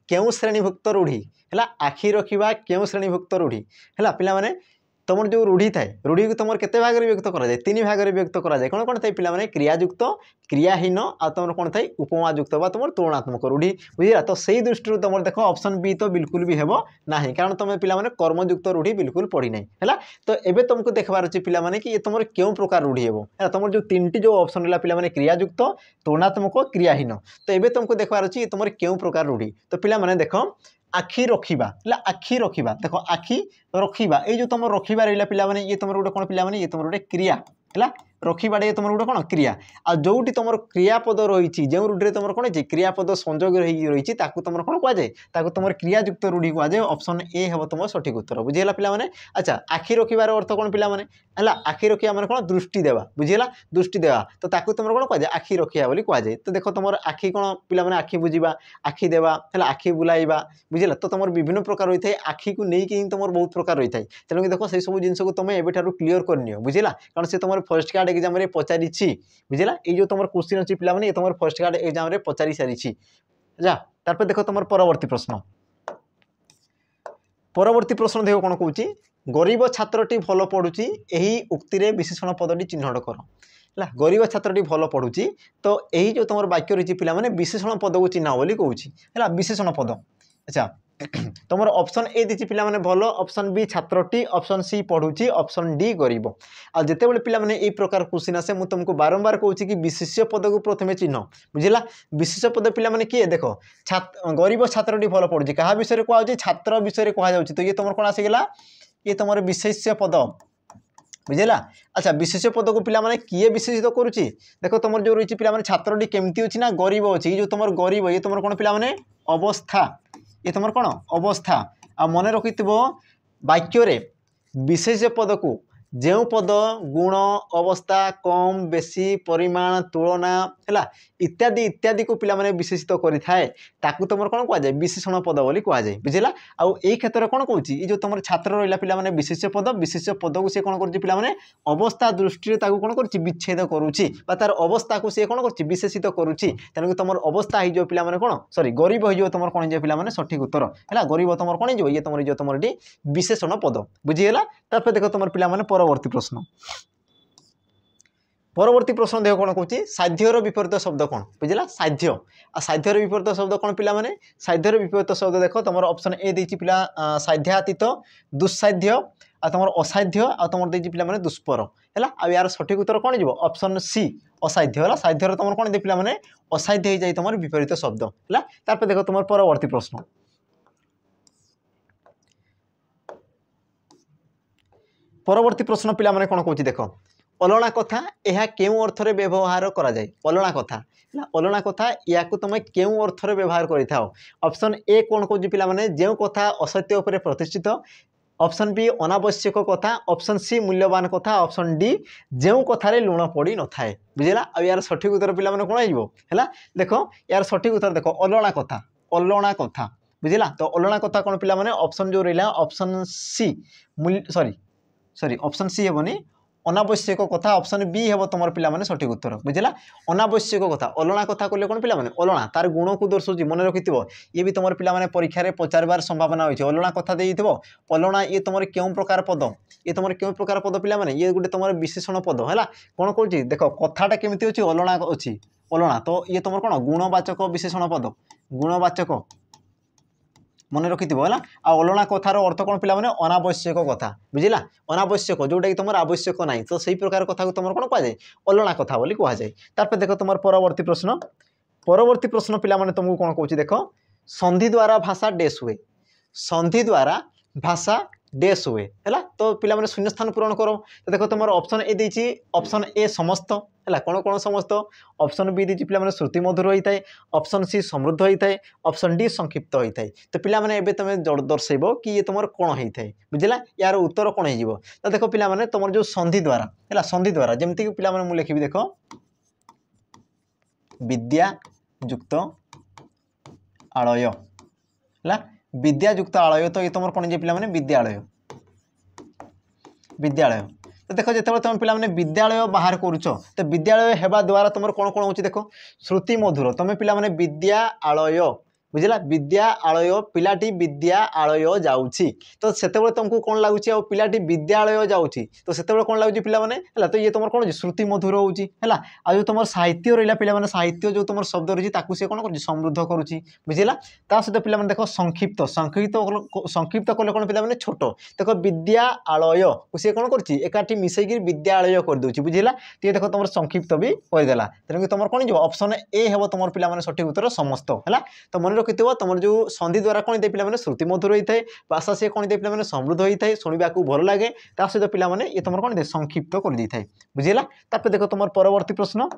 କେଉଁ ଶ୍ରେଣୀଭୁକ୍ତ ରୂଢ଼ି ହେଲା। ଆଖି ରଖିବା କେଉଁ ଶ୍ରେଣୀଭୁକ୍ତ ରୂଢ଼ି ହେଲା। ପିଲାମାନେ तुम जो रूढ़ी थाए रूढ़ी को तुम केते भाग व्यक्त कराए तीन भाग व्यक्त कराए कौन कौन थाए पे क्रियायुक्त क्रियाहीन आ तुम कौन थाए उपमायुक्त बा तुम तुलनात्मक रूढ़ी बुझा। तो सही दृष्टि तुम देख ऑप्शन बी तो बिल्कुल भी हेबो नाही कारण तुम पे कर्मयुक्त रूढ़ी बिल्कुल पढ़ी ना है। तो एबे तुमको देखबार अच्छे पे कि ये तुम क्यों प्रकार रूढ़ी हेबो है तुम जो तीन जो ऑप्शन है पे क्रियायुक्त तुलनात्मक क्रियाहीन। तो एबे तुमको देखबार अच्छी तुम क्यों प्रकार रूढ़ी। तो पे देख आखि रखा आखि रखा देख आखि रखा ये तुम रखा रहा पे ये तुम गोटे कौन पे ये तुम गोटे क्रिया है रखा ये तुम गोटे कौन क्रिया आ जोटी तुम क्रियापद रही जो रूढ़ी तुम कौन है क्रियापद संजोग रही तुम कौन कहुए तुम क्रियायुक्त रूढ़ी कहुए। ऑप्शन ए हम तुम सठिक उत्तर बुझीगला पे। अच्छा आखि रखार अर्थ कौन पे आखि रखा मैंने कौन दृष्टि देवा बुझीगला दृष्टि देवा तो तुम कौन कहुए आखि रखा बोली कहुए। तो देख तुम आखि कौन पे आखि बुझा आखि देवा है आखि बुलाइबा बुझीगला। तो तुम विभिन्न प्रकार रही है आखि को लेकिन तुम बहुत प्रकार रही है तेणुक देख से सब जिन को तुम एवं क्लीयर करनी बुझीगला कारण से तुम फर्स्ट कार्ड एग्जाम रे पचारि बुझीला ये जो तुम क्वेश्चन अच्छी पे तुम फर्स्ट कार्ड एग्जाम रे पचारि सारी जा। तार देख तुम परवर्ती प्रश्न परवर्ती प्रश्न देख कौन कहूँ गरीब छात्रटी भल पढ़ुची यही उक्ति रे विशेषण पदटी चिन्हट कर है गरीब छात्रटी भल पढ़ुची तो यही जो तुम वाक्य रही पे विशेषण पद को चिन्ह बोली कहूँ है विशेषण पद। अच्छा तुम ऑप्शन ए दी पे भल ऑप्शन बी छात्रटी ऑप्शन सी पढ़ुची ऑप्शन डी गरीब आ जिते बड़े पे ये प्रकार क्वेश्चन आसे मुझे तुमको बारंबार कहूँ कि विशेष्य पद को प्रथम चिन्ह बुझला। विशेष पद पे किए देख गरीब छात्रटी भल पढ़ुची क्या विषय कहुच्छे छात्र विषय कहुच्छे तो ये तुम कौन आसीगला ये तुम विशेष्य पद बुझेगा। अच्छा विशेष पद को पे किए विशेषित करुच्ची देख तुम जो रही पे छात्रटी केमती अच्छी ना गरीब अच्छी जो तुम गरीब ये तुम कौन पे अवस्था ये तुम कौन अवस्था आ मन रखि वाक्य रे विशेष पद को जो पद गुण अवस्था कम बेसी परिमाण तुलना है इत्यादि इत्यादि को पिला विशेषित करें तुम कौन कहुए विशेषण पद बोली कहुए बुझेगा। आउ यही क्षेत्र में कौन कहूँ ये जो तुम छात्र रहा पे विशेष पद को सी कौन कर अवस्था दृष्टि कौन कर विच्छेद करुच्ची तार अवस्था को सी कौन कर विशेषित करुच्ची तेणुक तुम अवस्था हो पे कौन सॉरी गरीब हो तुम कौन पे सठिक उत्तर है गरीब तुम कौन हो ये तुम ये विशेषण पद बुझीगला। तार देख तुम पे परवर्ती प्रश्न परवर्ती प्रश्न देख कौन कहूँ साध्यर विपरीत शब्द कौन बुझला साध्य आ साध्यर विपरीत शब्द कौन पे साध्यर विपरीत शब्द देख तुम ऑप्शन ए दी पिला साध्यातीत दुस्साध्य आ तुम असाध्य आ तुम देती पे दुष्पर है आ यार सठिक उत्तर कौन हो ऑप्शन सी असाध्य है साध्यर तुम कौन दे पे असाध्य हो जाए तुम विपरीत शब्द है। तार देख तुम परवर्ती प्रश्न परवर्ती प्रश्न पे कौन कहूँ देख अलणा कथा यह क्यों अर्थ रे व्यवहार करा जाए अलणा कथा है अलणा कथा या तुम क्यों अर्थ रे व्यवहार कर ऑप्शन ए कौन कहूँ पे जो कथा असत्य उपर प्रतिष्ठित ऑप्शन बी अनावश्यक कथा ऑप्शन सी मूल्यवान कथा ऑप्शन डी जो कथार लुण पड़ी न थाए बुझेगा। आ यार सठिक उत्तर पे कौन है देख यार सठिक उत्तर देख अलणा कथा बुझेगा। तो अलणा कथा कौन पे ऑप्शन जो रहा option C sorry option C हेनी अनावश्यक कथा ऑप्शन बी हे तुम पे सठिक उत्तर बुझेगा। अनावश्यक कथा अलणा कथा कहले कौन पे अलणा तार गुण को दर्शाऊँ मन रखि ये भी तुम पे परीक्षा रे पचार संभावना होती अलणा कथा दे अलणा ये तुम क्यों प्रकार पद ये तुम क्यों प्रकार पद पे ये गोटे तुम विशेषण पद है कौन कहूँ देख कथाटा केमती अच्छी अलणा अच्छी अलणा तो ये तुम कौन गुणवाचक विशेषण पद गुणवाचक मन रखि है अलणा कथार अर्थ कौन पे अनावश्यक कथा बुझला अनावश्यक जोटा कि तुम आवश्यक ना तो सही प्रकार कथा को तुम कौन कहुए अलणा कथा बोली कहुए। तार देख तुम परवर्ती प्रश्न पे तुमको कौन कहूँ देख संधि द्वारा भाषा डेस हुए संधि द्वारा भाषा डेस हुए है तो पिला माने शून्य स्थान पूरण करो तो देखो तुम ऑप्शन ए देछि ऑप्शन ए समस्त है कौन कौन समस्त ऑप्शन बी देछि पिला माने श्रुति मधुर होता है ऑप्शन सी समृद्ध होता है ऑप्शन डी संक्षिप्त होता है तो पिला माने एबे तुम दर्शेब कि ये तुम कौन होता है बुझला यार उत्तर कौन हो तो देखो पिला माने तुम जो संधि द्वारा है संधि द्वारा जमती पिला माने मु लिखिबि देखो विद्या युक्त आलय है विद्या युक्त आलय तो ये तुम कौन जे पिला माने विद्यालय विद्यालय तो देखो जिते तुम पिला माने विद्यालय बाहर करुच तो विद्यालय हेबा द्वारा तुम कौन कौन होची देखो श्रुति मधुर तुम पिला माने विद्या आलय बुझला विद्या आलय पिलाटी विद्या आलय जाउछि तो सेतेबेले तुमको कौन लगुच पिलाटी विद्यालय जाउछि तो सेतेबेले कौन लगुच पिला माने हला तो ये तुम कौन श्रुति मधुर होउछि हला आ जो तुम साहित्य रहिला पिला माने साहित्य जो तुम शब्द रही ताकू से कौन कर समृद्ध करुछि बुझला ता सहित पिला माने देखो संक्षिप्त संक्षिप्त संक्षिप्त कले कौन पिला माने छोट देखो विद्या आलय से कौन करछि एकाठी मिसैकी विद्यालय कर दोछि बुझला तो ये देखो तुम संक्षिप्त भी कर देला तेणु तुम कौन जो ऑप्शन ए हेबो तुम पिला माने सठिक उत्तर समस्त हला तो मन रखिथिबो तुम जो संधि द्वारा कौन दे पिला माने श्रुति मधुर होता है भाषा से कौन दे पिला माने समृद्ध होता है शुणा को भल लगे ता सहित पिला माने ये तुम कौन दे संक्षिप्त कर दी थाए बुझिला तापर देखो तुम परवर्ती प्रश्न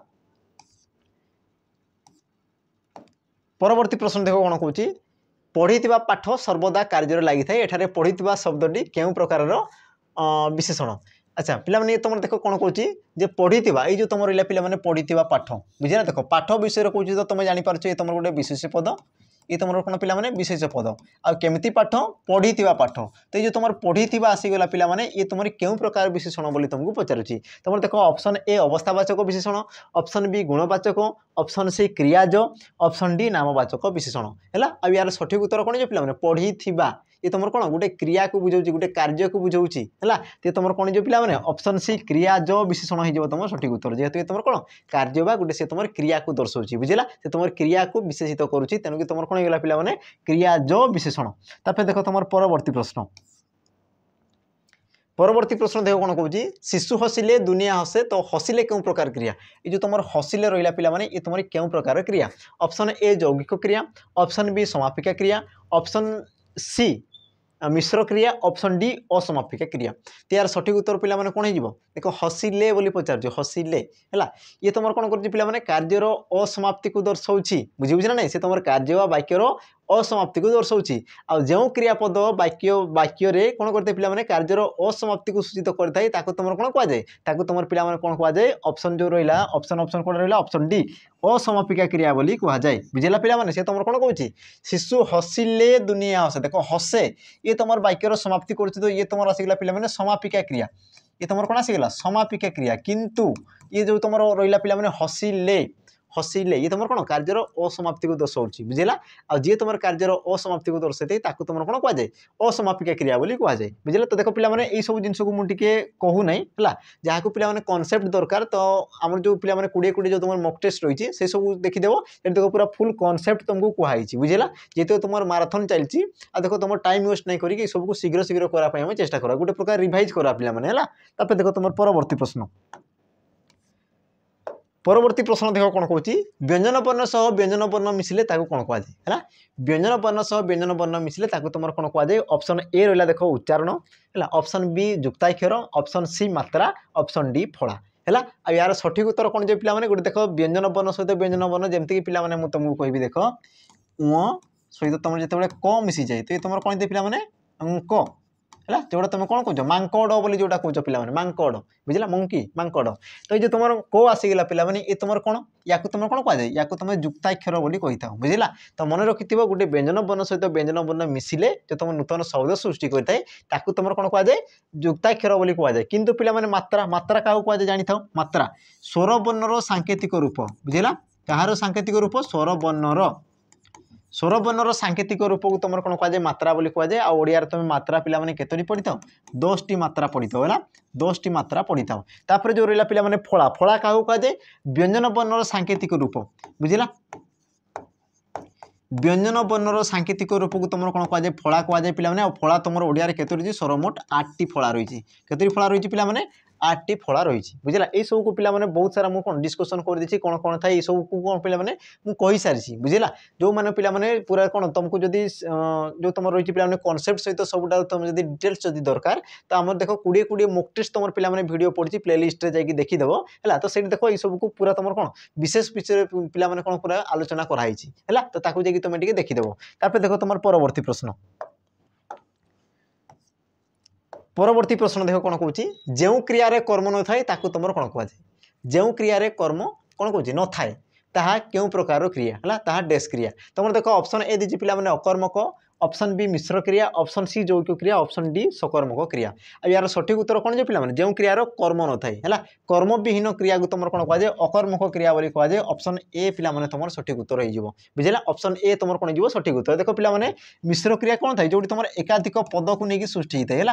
देखो कौन कहूँ पढ़ी पाठ सर्वदा कार्य लगी थाए एठारे पढ़ी शब्दटी केउ प्रकार विशेषण अच्छा पिला माने तुम देखो कौन कहूँ पढ़ी ये जो तुम रहा पिला माने पढ़ी पाठ बुझे देखो पाठ विषय कहूँ तो तुम जापर ये तुम गोटे विशेष पद ये तुम कौन पिला माने विशेष पद आमती पाठ पढ़ी पाठ तो ये तुम पढ़ी आसीगला पिला माने ये तुम क्यों प्रकार विशेषण बोली तुमको पचारुची तुम देखो ऑप्शन ए अवस्थावाचक विशेषण option B गुणवाचक option C क्रियाज option D नामवाचक विशेषण है यार सठिक उत्तर कौन जो पिला माने पढ़ी ये तुम कौन गोटे क्रिया को बुझाऊँ गोटे कार्य को बुझाऊँ है तो तुम कौन जो पिला माने ऑप्शन सी क्रियाज विशेषण हो तुम सठिक उत्तर जेहेतु तुम कौन कार्य बा गोटे से तुम क्रिया को दर्शाऊँ बुझला से तुम क्रिया को विशेषित करुच्ची तेणुक तुम कौन होगा पिला माने क्रियाज विशेषण तापर देखो तुम परवर्ती प्रश्न देखो कौन कहूँ शिशु हसिले दुनिया हसे तो हसिले क्यों प्रकार क्रिया ये जो तुम हसिले रहा पिला माने ये तुम क्यों प्रकार क्रिया ऑप्शन ए यौगिक क्रिया ऑप्शन बी समापिका क्रिया ऑप्शन सी मिश्र क्रिया ऑप्शन डी असमापिका क्रिया तो यार सठिक उत्तर पिला माने कौन हो देखो हसिले बोली पचार हसिले है ये तुम कौन कर पिला माने कार्यर असमाप्ति को दर्शाऊँ बुझे ना नहीं से तुम कार्य वाक्यर असमाप्ति को दर्शाऊँ आ जो क्रियापद वाक्य कौन करते पिला माने कार्यर असमाप्ति को सूचित करता है तुम कौन कहुए तुम पिला माने कौन कहुए ऑप्शन जो रहा ऑप्शन कौन रहा ऑप्शन डी असमापिका क्रिया बोली कहुए बुझेगा पिला माने से तुम कौन कहूँ शिशु हसिले दुनिया हसे देखो हसे ये तुम वाक्यर समाप्ति कर तो ये तुम आसगला पिला माने समापिका क्रिया ये तुम कौन आसगला समापिका क्रिया किंतु ये जो तुम रहा पिला माने हसिले हसिले ये तुम कौन कार्यर असमाप्ति को दर्शाऊँ बुझेगा आ जी तुम कार्यर असमाप्ति को दर्शाई तुम कौन कहुए असमापिका क्रिया बोली कहुए बुझेगा तो देखो पिला माने ये सब जिनस को मुझे कहू ना है जहाँ को पिला माने कॉन्सेप्ट दरकार तो आम जो पिला माने 20 जो तुम मॉक टेस्ट रही से सब देखीदेव ये देखो पूरा फुल कॉन्सेप्ट तुमको कहुई बुझेगा जेहेतु तुम माराथन चलती देखो तुम टाइम वेस्ट नहीं करी सबको शीघ्र शीघ्र कराई चेष्टा करा गोटे प्रकार रिवाइज करा पिला माने है देखो तुम परवर्ती प्रश्न देखो कौन कहूँ व्यंजन वर्ण सह व्यंजन वर्ण मिसिले कौन कहुए है व्यंजन वर्ण सह व्यंजन वर्ण मिसिले तुम कौन कहुए ऑप्शन ए रहा देखो उच्चारण है ऑप्शन बी युक्ताक्षर ऑप्शन सी मात्रा ऑप्शन डी फला है यार सठिक उत्तर कौन जो पिला गोटे देख व्यंजन वर्ण सहित व्यंजन वर्ण जमीक पिला तुमको कहि देख उ सहित तुम जो क मिसी जाए तो ये तुम कौन दे पिला क है जोड़ा तुम कौन कह मांकड़ बोली जोटा कौच पिला मांकड़ बुझला मंकी मांकड़ तो ये तुम को आसीगला पिला ये तुम कौन या तुम कौन कहुए या तुम युक्ताक्षर बोली कही था बुझला तो मन रखि गोटे व्यंजन वर्ण सहित व्यंजन वर्ण मिसिले जो तुम नूतन शब्द सृष्टि करता है तुम कौन कहुए युक्ताक्षर बोली कहुए किंतु पिला मात्रा मात्रा क्या कहुए जानी था मात्रा स्वर वर्णर सांकेतिक रूप बुझला कहार सांकेतिक रूप स्वर वर्णर सांकेतिक रूप को तुम कौन कहुए मात्रा बोली कहुए आड़िया तुम मात्रा पिला केतोटी पढ़ी था 10टी मात्रा पढ़ी था है 10टी मात्रा पढ़ी था तापर जो रहा पिला फला फला क्या कहुए व्यंजन वर्णर सांकेतिक रूप बुझला व्यंजन वर्णर सांकेतिक रूप को तुम कौन कहुए फला कहुए पिला फला तुम ओडिया केतोटी सर्वमोट 8टी फला रही केतोटी फला रही पिला आठटी फला रही बुझला ये सब को पिला माने बहुत सारा मु कोन डिस्कशन कर देछि कोन कोन थाय ये सब को कोन पिला माने मु कहि सारिछि बुझला जो माने पिला माने पूरा कोन तुमको जदी जो तुम रही पिला माने कांसेप्ट सहित सबटा तुम जदी डिटेल्स जदी दरकार तो हमर देखो 20 मॉक टेस्ट तुम पिला माने वीडियो पड़छि प्लेलिस्ट रे जाई देखि देबो हला तो सेठी देखो ये सब को पूरा तुम कोन विशेष विषय पिला माने कोन पूरा आलोचना कराइछि हला तो ताकू जाई तुम टिके देखि देबो तापर देखो तुम परवर्ती प्रश्न परवर्ती प्रश्न देख कौन कौची जो क्रिया रे कर्म न थाए ताकू तुम कौन कह जो क्रिया रे कर्म कौन कौची न थाए ताहा क्यों प्रकार क्रिया है ताहा डेस क्रिया तुम देख ऑप्शन ए दीजिए पिला माने अकर्मक ऑप्शन बी मिश्र क्रिया ऑप्शन सी जौगिक क्रिया ऑप्शन डी सकर्मक क्रिया अब यार सठिक उत्तर कौन जो पिला माने जो क्रियार कर्म न थाए है कर्म विहीन क्रिया को तुम कौन कह अकर्मक क्रिया बोली कह ऑप्शन ए पिला माने तुम सठिक उत्तर हो बुझला ऑप्शन ए तुम कौन हो सठिक उत्तर देख पिला माने मिश्र क्रिया कौन थाए जो तुम एकाधिक पद को लेकिन सृष्टि होता है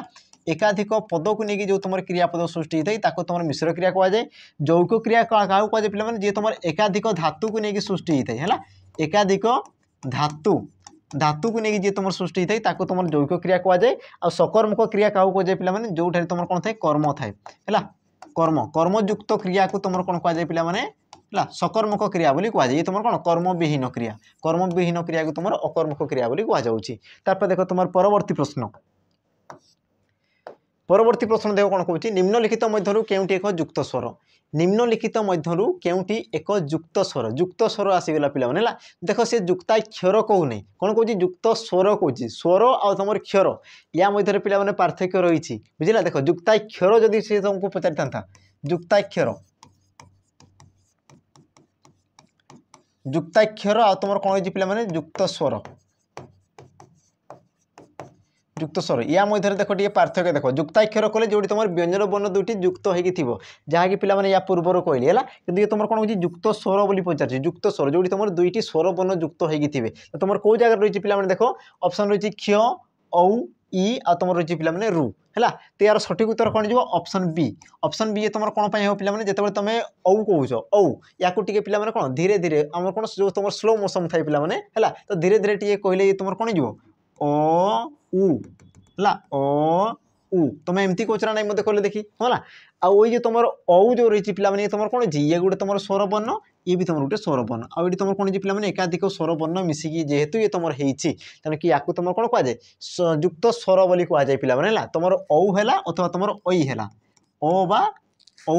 एकाधिक पद को लेकिन जो तुम क्रियापद सृष्टि होता है ताको तुम मिश्र क्रिया कहुए जौगिक क्रिया क्या कहुए पिला माने जे तुम एकाधिक धातु को लेकिन सृष्टि होता है एकाधिक धातु धातु को लेकिन जी तुम सृष्टि होता है ताको तुम जौगिक क्रिया कहुए आ सकर्मक क्रिया क्या कहुए पिला माने जो तुम कौन थाए कर्म थाए है कर्म कर्मयुक्त क्रिया को तुम कौन कहुए पिला माने सकर्मक क्रिया बोली कहुए ये तुम कौन कर्मविहीन क्रिया को तुम अकर्मक क्रिया बोली कहुए देखो तुम परवर्ती प्रश्न देख कौन कौन निम्नलिखित मध्यरु केउटी एक युक्त स्वर निम्नलिखित मध्यरु केउटी एक युक्त स्वर आसीगला पिला माने देख से युक्ताक्षर कहूनी कौन कौन युक्त स्वर कौन स्वर आ तुम क्षर या मध्य पिला माने पार्थक्य रही बुझला देख युक्ताक्षर जदि से तुमको पचारि था युक्ताक्षर आ तुम कौन हो पिला माने युक्त स्वर या मध्य देख टे पार्थक्य देख युक्ताक्षर कले जो तुम व्यंजन वर्ण दुईटी युक्त हो जहाँकि पिला माने या पूर्वर कहली है कि तुम कौन हो युक्त स्वर बोली पचार युक्त स्वर जो तुम दुईटी स्वर वर्ण युक्त हो तुम कौ जगह रही पिला माने देख ऑप्शन रही क्ष औ ई आ तुम रही पिला माने रु है तो यार सठिक उत्तर कौन जो ऑप्शन बी तुम कौन हो पिला माने जिते तुम औ कौच औ या पिला माने कौन धीरे धीरे आम कौन जो तुम स्लो मोशन थाए पिला माने है तो धीरे धीरे टे कहले तुम कौन जो ओ उ ओ उ तुम एमती कोचरा नहीं मत कहले देखी है आउ ये तुम औ जो रही पिला माने तुम कौन ये गोटे तुम स्वर वर्ण ये भी तुम गोटे स्वर वर्ण आउ ये तुम कौन पिला माने एकाधिक स्वर वर्ण मिसिकी जेहेतु ये तुम होती तेना कि या तुम कौन कहुए युक्त स्वर बोली कहुए पिला माने तुम औ है अथवा तुम ऐ है औ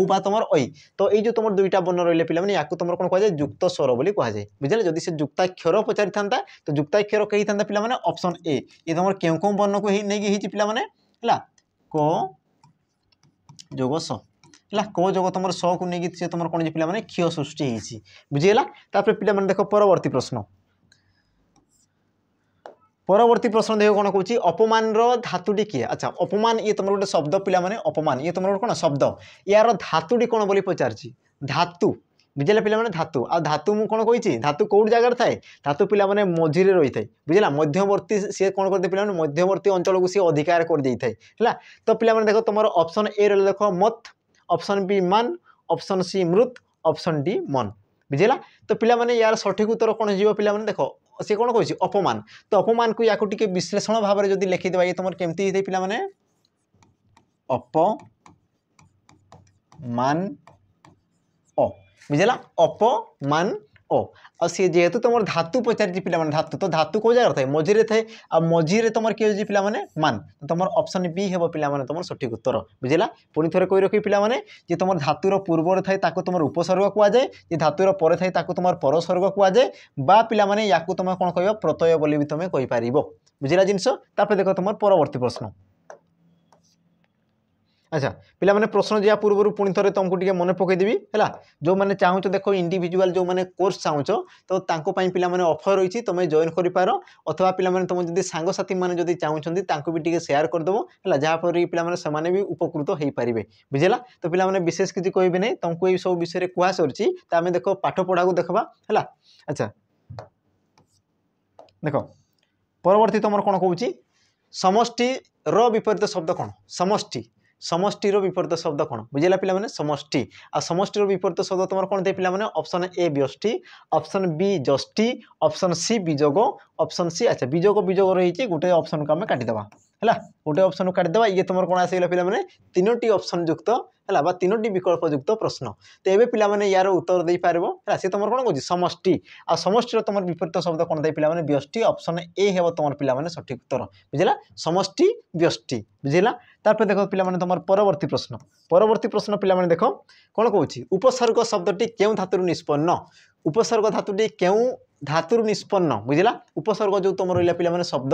बा तुम ऐ तो ये जो तुम दुईटा वर्ण रही पिला माने या तुम कौन कहुए युक्त स्वर बोली कहुए बुझे जदि से युक्ताक्षर पचारि था तो युक्ताक्षर कही था पिला माने ऑप्शन ए ये तुम क्यों कौन वर्ण को नहीं पिला माने है क जोग स है क जोग तुम स को लेकिन से तुम कौन पिला माने क्ष सृष्टि होती बुझीगला तापर पिला माने देख परवर्ती प्रश्न देख कौन कौन अपमान धातुटी किए अच्छा अपमान ये तुम गोटे शब्द पिला माने अपमान ये तुम कौन शब्द यार धातुटी कौन बोली पचार धातु बुझेगा पिला माने धातु आ धातु मु कौन कही धातु कौट जगार थाए धातु पिला माने मझी रही थाए बुझेगा मध्यवर्ती सी कौन करते पिला माने मध्यवर्ती अंचल को सी अधिकार कर दे थाए है तो पिला माने देख तुम ऑप्शन ए रे देख मत ऑप्शन बी मन ऑप्शन सी मृत ऑप्शन डी मन बुझेगा तो पिला माने यार सठिक उत्तर कौन हो पिला माने देख सी कौन कही अपमान तो अपमान को या टिके विश्लेषण भाव में जब लिखिदेवा ये तुम केमती होता पिला माने अपमान ओ बुझेगा अपमान ओ आ सी जेहेतु तुम धातु पचारि पिला माने धातु तो धातु कौ जगह थाए मझीरे थाए आ मझीरे तुम किए पिला माने मान तुम ऑप्शन बी हे पिला माने तुम सठिक उत्तर बुझेगा पुणी थे कही रखी पिला माने जे तुम धातुर पूर्व थाए ताको तुम उपसर्ग कहुए जे धातुर पर थाए ताको तुम परसर्ग कहुए बा पिला माने या तुम कौन कह प्रत्यय बोली भी तुम कहि पारिबो बुझिला जिनस तापर देख तुम परवर्ती प्रश्न अच्छा पिला माने प्रश्न दिया पूर्व पुणी थे तुमको टे मन पकईदेवी है जो मैंने चाहूँ देखो इंडिविजुअल जो मैंने कोर्स चाहूँ तो पिला माने ऑफर रही तुम जॉइन कर पार अथवा पिला माने तुम जब सांगसाथी मैंने जब चाहूँ भी टे सेयार करदेव है जहाँफल पिला माने से भी उपकृत हो पारे बुझेगा तो पिला माने विशेष किसी कहबे नहीं तुमको ये सब विषय कह सरी तो आम देख पाठ पढ़ा को देखा है अच्छा देख परवर्ती तुम कौन कौच समष्टि विपरीत शब्द कौन समष्टि समष्टिर विपरीत शब्द कौन बुझेगा पिला माने समष्टि आ समष्टिर विपरीत शब्द तुम कौन थे पिला माने ऑप्शन ए व्यष्टि ऑप्शन बी जष्टि ऑप्शन सी बीजोग ऑप्शन सी अच्छा बीजोग बीजोग रही गोटे ऑप्शन को आम काटिदेवा है गोटे ऑप्शन काटिदेवा ये तुम कौन आसगला पे तीनोटी ऑप्शन युक्त है बा तीनोटी विकल्प युक्त प्रश्न तो ये पे यार उत्तर दे पार है सी तुम कौन कह समष्टि आ समष्टि तुम विपरीत शब्द कौन दे पे व्यष्टि ऑप्शन ए हे तुम पे सठिक उत्तर बुझला समष्टि व्यष्टि बुझला तापर देख पे तुम परवर्ती प्रश्न पे देख कौन कौच उपसर्ग शब्दटी क्यों धातु निष्पन्न उपसर्ग धातुटी क्यों धातु निष्पन्न बुझला उपसर्ग जो तुम रहा पे शब्द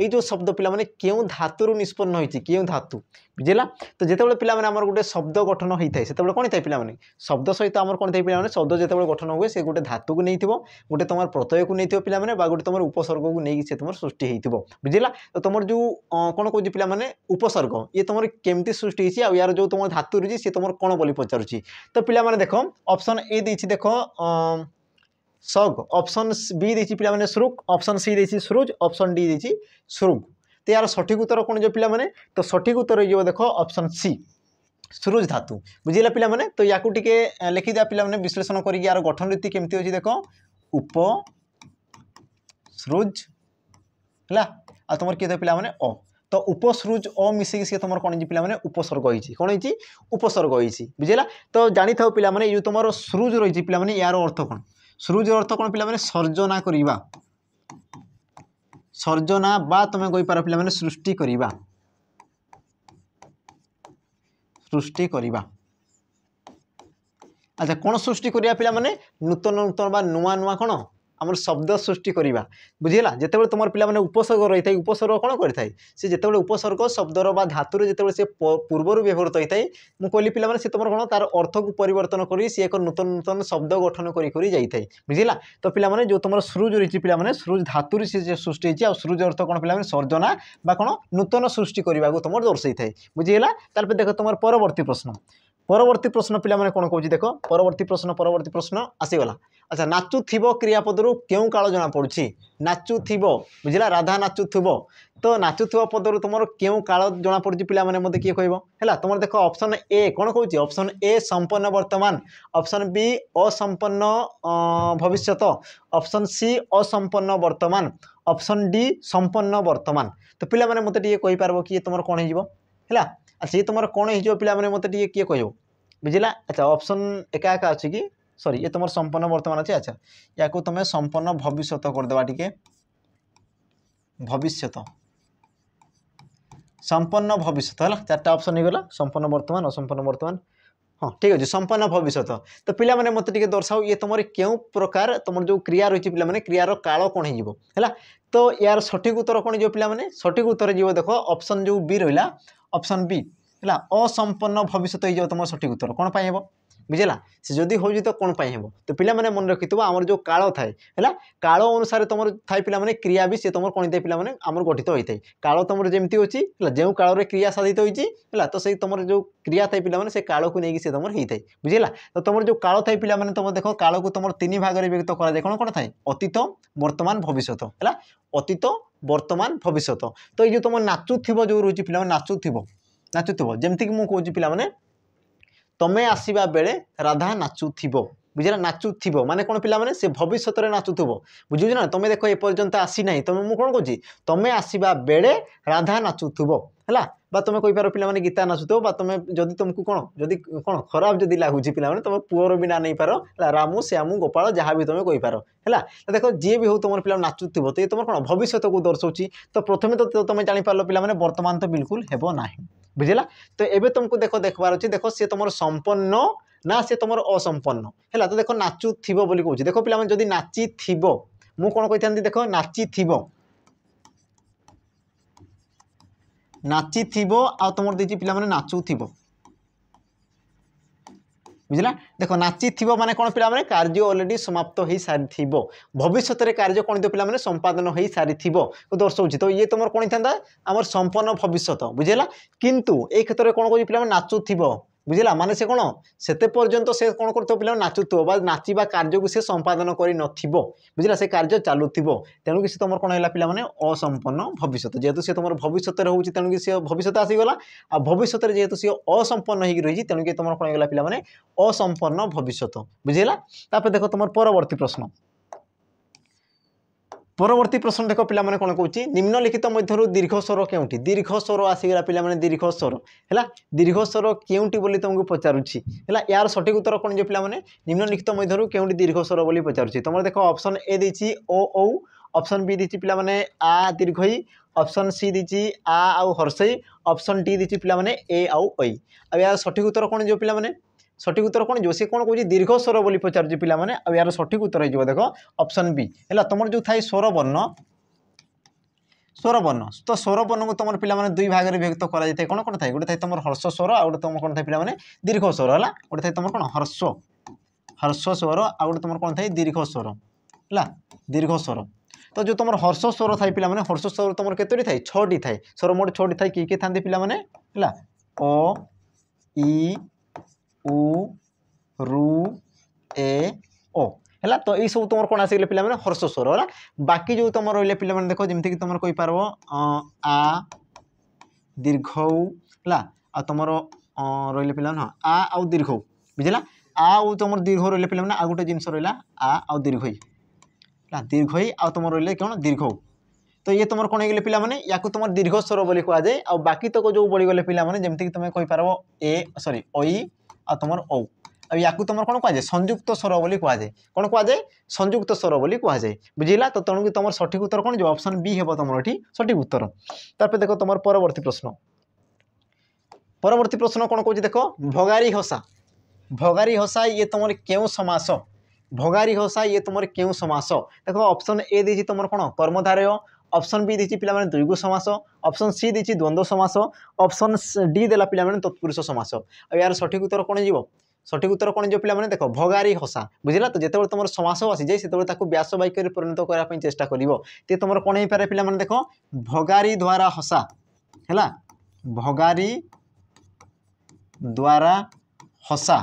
ये शब्द पे क्यों धातु निष्पन्न होती क्यों धातु बुझला तो जिते पे आम गोटे शब्द गठन होता है से कौन होता है पे शब्द सहित आम कौन थे पे शब्द जो गठन हुए से गोटे धातु को नहीं गोटे तुम प्रत्यय को नहीं पे गोटे तुम उपसर्ग को नहीं तुम सृष्टि हो बुझला तो तुम जो कौन कौन पे उपसर्ग ये तुम केमती सृष्टि होती यार जो तुम धातु रही सी तुम कौन बोली पचारुची तो पे देख ऑप्शन ए देख देख सग ऑप्शन बी देती पे श्रुक ऑप्शन सी देती श्रुज ऑप्शन डी देती श्रुग तो यार सठिक उत्तर कौन जो पे तो सठिक उत्तर हो देख ऑप्शन सी श्रुज धातु बुझेगा पे तो या लिखी दिया पे विश्लेषण कर यार गठन रीति केमती अच्छी देख उप श्रुज है आ तुम किए पे अ तो उपसृज अ मिसेक सी तुम कौन पे उपसर्ग होती कौन होती उपसर्ग होती बुझेगा तो जानी था पे ये तुम श्रुज रही पे यार अर्थ कौन सृज अर्थ कौन पे सर्जना करवा सर्जना बा तुम कहींपार पे सृष्टि करवा सृष्टि करवा अच्छा कौन सृष्टि करा पे नूतन नूतन बा नुआ नुआ कौन आम शब्द सृष्टि करवा बुझेगा जिते तुम पे उपसर्ग रही है उपसर्ग कौन करता है सी जिते उपसर्ग शब्दर बा धातुर जिते से पूर्वर व्यवहृत होता है मुझे कहली पे से तुम कौन तार अर्थ को परिवर्तन कर सी एक नूतन नूतन शब्द गठन कर बुझेगा तो पे जो तुम सृज रही पे सृज धातुर से सृष्टि होती सृज अर्थ कौन पे सर्जना बा कौन नूतन सृष्टि करने को तुम दर्शाई थाए बुझेगा तार देख तुम परवर्ती प्रश्न पे कौन कौच देख परवर्ती प्रश्न आसीगला अच्छा नाचुथिब क्रियापद क्यों काल जना पड़ी नाचुथिब बुझला राधा नाचुथिब तो नाचुथिब पदर तुम क्यों काल जना पड़ी पे मत किए कह तुम देख ऑप्शन ए कौन कौच ऑप्शन ए संपन्न वर्तमान ऑप्शन बी असंपन्न भविष्यत ऑप्शन सी असंपन्न वर्तमान ऑप्शन डी संपन्न वर्तमान तो पे मत कहींपार कि तुम कौन है अच्छा ये तुम कौन हो पे मत किए कह बुझला अच्छा ऑप्शन एका एका अच्छी कि सॉरी ये तुम संपन्न वर्तमान अच्छे अच्छा या तुम संपन्न भविष्यत करदेवा टे भविष्यत संपन्न भविष्यत है चार्टा ऑप्शन हो गला संपन्न वर्तमान असंपन्न वर्तमान हाँ ठीक अच्छे संपन्न भविष्यत तो पे मत दर्शाओ ये तुम क्यों प्रकार तुम जो क्रिया रही पे क्रियार काल कौन है तो यार सठिक उत्तर कौन जो पे सठिक उत्तर जीव देख ऑप्शन जो बी रहा ऑप्शन बी है असंपन्न भविष्यत हो तुम सठिक उत्तर कौन पाई हे बुझेगा से जदि हो तो कौन पाई हे तो पे मन रखि आमर जो काल थाए है काल अनुसार तुम थाए पे क्रिया भी सी तुम कौन पे आमर गठित होता है काल तुम जमी अच्छी जो काल क्रिया साधित होती है तो से तुम जो क्रिया थाए पे से काल को लेकिन तुम होता है बुझेगा तो तुम जो काल थाए पे तुम देख काल को तुम तीन भाग में व्यक्त कराए कौन कौन थाए अतीत वर्तमान भविष्यत है अतीत वर्तमान भविष्यत तो ये तुम नाचुथिब जो रोचे पे नाचुथिब जमती मुझे कौच पे तमें आसवा बेले राधा नाचुथिब बुझेगा नाचुथिब माने कौन पे से भविष्य में नाचुथिब बुझे ना तुम देख एपर्यंत आसी ना तुम मुझे कौन कौच तमें आसवा बेले राधा नाचुथिब है बा तुम कहींपार पे गीता नाचुथिब तुम जदि तुमको कौन जदि कौन खराब जदि लगुच पे तुम पुअर भी ना नहीं पार रामू श्यामू गोपाल जहाँ भी तुम कहींपार है देख जी भी हो तुम पे नाचुथिब तो ये तुम कौन भविष्य को दर्शाऊँ तो प्रथम तो तुम जापर पे वर्तमान तो बिल्कुल हेब ना बुझेगा तो एबे तुमको देखबार अच्छे देख सी तुम संपन्न ना सी तुम असंपन्न है तो देख नाचुथिब बोली कहूँ देख पे जदि नाची थिब मु कौन कही था देख नाची थिब नाची थिब आ तुम देती पे नाचुथिब बुझला देख नाची थिब माने कौन पे कार्य ऑलरेडी समाप्त हो सारी भविष्य कार्य कौन पे संपादन हो सारी को दर्शाऊँ तो ये तुम कौन था आम संपन्न भविष्य बुझेगा किंतु ए क्षेत्र में कौन कह नाचुथिब बुझेगा माने से कौन से पर्यंत से कौन कर पे नाचुथ्व नाचिबा कार्य को से संपादन कर बुझेगा से कार्य चलुव तेणुक से तुम कौन है पे असंपन्न भविष्य जेहेतु सी तुम भविष्य हो तेणुक सी भविष्य आसीगला आ भविष्य जेहेतु सी असंपन्न हो रही तेणुक तुम कौन है पे असंपन्न भविष्य बुझेगा तापर देख तुम परवर्ती प्रश्न परवर्ती प्रश्न देख पिला माने कोन कहूची निम्नलिखित मध्यरु दीर्घ स्वर केउंटी दीर्घ स्वर आसीगला पिला माने दीर्घ स्वर हैला दीर्घ स्वर केउंटी बोली तुमको पचारुची हैला यार सठिक उत्तर कोन जे पिला माने निम्नलिखित मध्यरु केउंटी दीर्घ स्वर बोली पचारुची तुम देखो ऑप्शन ए देची ओ औ ऑप्शन बी देची पिला माने आ दीर्घई ऑप्शन सी देची आ आउ हर्षई ऑप्शन डी देची पिला माने ए आउ ओई अब यार सठिक उत्तर कोन जे पिला माने सठिक उत्तर कौन जो सी कौन कौन दीर्घ स्वर बोली पचार पिला माने अब यार सठिक उत्तर हो देख ऑप्शन बी है तुम जो थाई स्वर वर्ण तो स्वर वर्ण को तुम पिला माने दुई भाग में विभक्त कर कौन कौन थाई गोटे थाई तुम हर्ष स्वर आ गए तुम कौन थाई पिला माने दीर्घ स्वर है गोटे थाई तुम कौन हर्ष स्वर आ गए तुम कौन थाई दीर्घ स्वर है दीर्घ स्वर तो जो तुम हर्ष स्वर थाई पिला माने हर्ष स्वर तुम केतोटी थाई 6टी थाई स्वर मोट 6टी थाई किए था पिला माने है ओ ई उ रु ए ओ है तो यही सब तुम कौन आसिक पिला माने हर्ष स्वर है बाकी जो तुम रही पिला माने देखो जमीक तुम कही पार आ दीर्घ है आ तुम रही पिला आ आउ दीर्घ बुझला आ तुम दीर्घ रही पिला माने आ गोटे जिनस रहा आ आउ दीर्घई है दीर्घई आ तुम रही कौन दीर्घ तो ये तुम कौन हो पिला माने या तुम दीर्घ स्वर बोली कह जाए आ बाकी तक जो बढ़ीगले पिला माने जमीक तुम कही पार ए सॉरी ओई आ तुम औ या तुम कौन कह संयुक्त स्वर बोली कह जाए कौन कह जाए संयुक्त स्वर बोली कह जाए बुझिला तो तेणुक तुम सठिक उत्तर कौन जो ऑप्शन बी हे तुम ये सठिक उत्तर तापर देखो तुम परवर्ती प्रश्न कौन कह देख भगारी हसा ये तुम क्यों समास भगारी हसा ये तुम क्यों समास देख ऑप्शन ए दी तुम कौन कर्मधारय ऑप्शन बी दी पिला माने द्विगु समास ऑप्शन सी दी द्वंद्व समास ऑप्शन डी देला पिला माने तत्पुरुष समास अब यार सठिक उत्तर कौन जीव सठिक उत्तर कौन जो पिला माने देख भगारी हसा बुझिला तो जिते तुम समास आसी जाए से व्यास वाक्य में परिणत करने चेष्टा कर तुम कौन हो पारे पिला माने देख भगारी द्वारा हसा है भगारी द्वारा हसा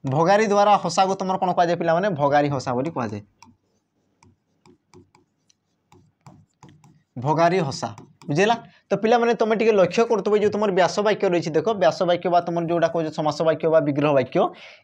भगारी द्वारा हसा को तुम कौन कह पिला माने भगारी हसा बोली कह जाए भगारी हसा बुझेगा तो पिला माने तुम टे लक्ष्य करुव जो तुम व्यास वाक्य रही देख व्यास वाक्य बा तुम जोटा कह समास वाक्य बा विग्रह वाक्य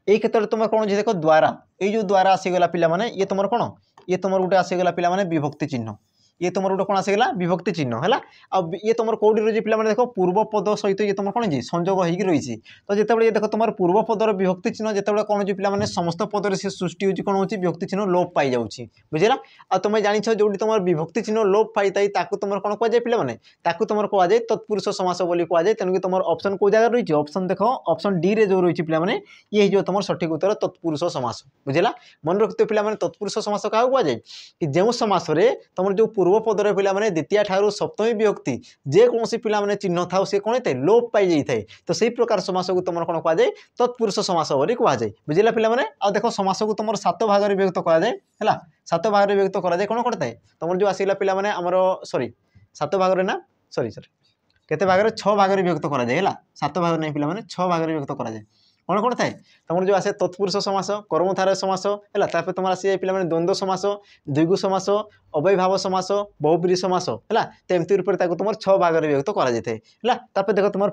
ये क्षेत्र में तुम कौन देख द्वारा ये जो द्वारा आसीगला पिला माने ये तुम कौन ये तुम गोटे आसीगला पिला माने विभक्ति चिन्ह ये तुम गोटे कौन आसीगला विभक्ति चिन्ह है अब ये तुम कौटी रही पिला माने देख पूर्व पद सहित ये तुम कौन जी संजोग होगी रही तो जिते देख तुम पूर्व पदर विभक्ति चिन्ह जिते कौन हो पिला माने समस्त पदर से सृष्टि होती कौन हो विभक्ति चिन्ह लोप पाई जाऊँगी बुझेगा आ तुम जानिछ जो तुम विभक्ति चिन्ह लोप पाई तुम कौन कह जाए पिला माने तुम कह जाए तत्पुरुष समास बोली कह जाए तेणुक तुम ऑप्शन को जगह रही ऑप्शन देख ऑप्शन डी रे जो रही पिला माने ये जो तुम सठिक उत्तर तत्पुरुष समास बुझेगा मन रखते पिला माने तत्पुरुष समास क्या कह जाए कि जो समास तुम जो पूर्व पदर पिला माने द्वितीय ठारू सप्तमी विभक्ति जेकोसी पिला माने चिन्ह था सी कौन था लोप पाई जाए तो सही प्रकार समास को तुम कौन कह जाए तत्पुरुष समास बोली कह जाए बुझेगा पिला माने आ देख समास को तुम 7 भाग में विभक्त करा जाए है 7 भाग में विभक्त करा जाए कौन कौन थाए तुम जो आसला पिला माने आमर सॉरी 7 भाग ना सॉरी केते भाग में 6 भाग में विभक्त करा जाए है 7 भाग नहीं पिला माने 6 भाग में विभक्त करा जाए कौन कौन थाए तुम जो आसे तत्पुरुष समास कर्मधारय समास है तुम आसी जाए पिला द्वंद्व समास द्विगु समास अव्ययभाव समास बहुब्रीहि समास है तो एमती रूप से तुम 6 भाग में विभक्त करा जाए है देख तुम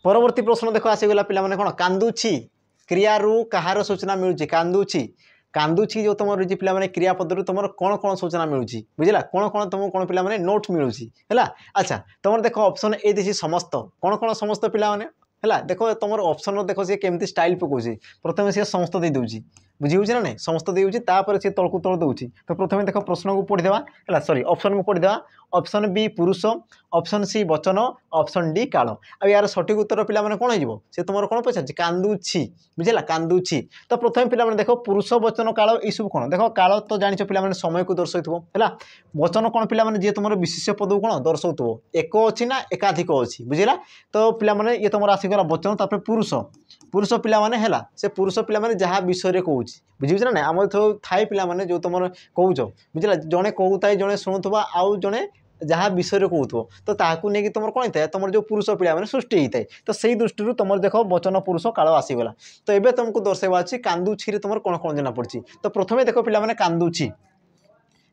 परवर्ती प्रश्न देख आसीगला पिला माने कौन कांदुछि क्रियारू कहार सूचना मिलूची कांदुछि जो तुम रही पिला माने क्रियापद तुम कौन कौन सूचना मिलूची बुझला कौन कौन तुम कौन पिला माने नोट मिलूची है अच्छा तुम देख ऑप्शन ए दी समस्त कौन कौन समस्त पिला माने है देख तुम ऑप्शन देख सी केमती स्टाइल पकाउछि प्रथम सी समस्त दे दूची बुझी ना नहीं समस्त देउछि तापर सी तळकु तळ दउछि तो प्रथम देख प्रश्न को पढ़ी देवा है सॉरी ऑप्शन को पढ़ी देवा ऑप्शन बी पुरुष ऑप्शन सी वचन ऑप्शन डी काल आ यार सठिक उत्तर पिला माने कोन हो से तुम कौन पचार कांदुछि बुझेगा कांदुछि तो प्रथम पिला माने देख पुरुष वचन काल ये सब कौन देख काल तो जानिछ पिला माने समय को दर्शाइथबो है वचन कौन पिला माने जे तुम विशेष पद को कौन दर्शाउथबो एक अच्छी ना एकाधिक अच्छी बुझेगा तो पिला माने ये तुम आसीगला वचन तापर पुरुष पिला माने है से पुरुष पिला माने जहाँ विषय कहूँ बुझे ना आम थाए पिला माने जो तुम कौच बुझला जड़े कहूए जड़े शुणुवा आउ जड़े जहाँ विषय कहूथो तो ताकू नहीं तुम कौन था तुम जो पुरुष पिला माने सृष्टि होता है तो सही दृष्टि तुम देख वचन पुरुष काल आसीगला तो ये तुमको दर्शाइबा अच्छी कांदुछि तुम कौन कौन जना पड़ी तो प्रथम देख पिला माने कांदुछि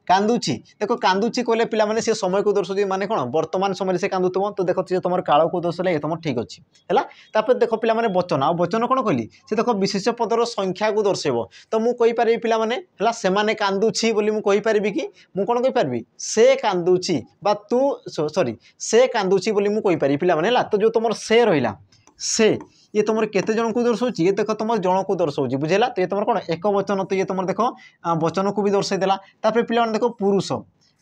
कांदुची देख कांदुची कहले पिला माने से समय को दर्शाउची माने कोन वर्तमान समय से कांदुतबो तो देख से तुम काल को दर्शाइले ये तुम ठीक अच्छी है। तापर देख पिला माने वचन आ वचन कोन कहली से देख विशेष पदर संख्या को दर्शाइबो तो मु कहि पारि पिला माने हला से माने कांदुची बोली मु कहि पारिबी कि मु कोन कहि पारिबी से कांदुची बा तू सॉरी से कांदुची बोली मु कहि पारि पिला माने हला तो जो तुम से रहिला से ये तुम केते जन को दर्शाउची ये देख तुम जन को दर्शाउची बुझेला तो ये तुम कोन एक वचन तो ये तुम देख वचन को भी दर्शाई देला। तापर पिला देख पुरुष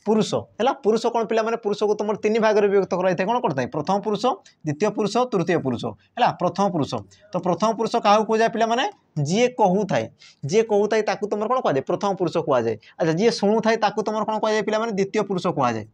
पुरुष है पुरुष कौन पिला माने पुरुष को तुम तीन भाग में विभक्त कराई कौन करता है प्रथम पुरुष द्वितीय पुरुष तृतीय पुरुष है प्रथम पुरुष तो प्रथम पुरुष क्या कहुए पिला माने जी कहू थाए ताकू तुम कौन कहुए प्रथम पुरुष कहुए। अच्छा जी शुणु थाए ताकू तुम कौन कहुए पिला माने द्वितीय पुरुष कहुए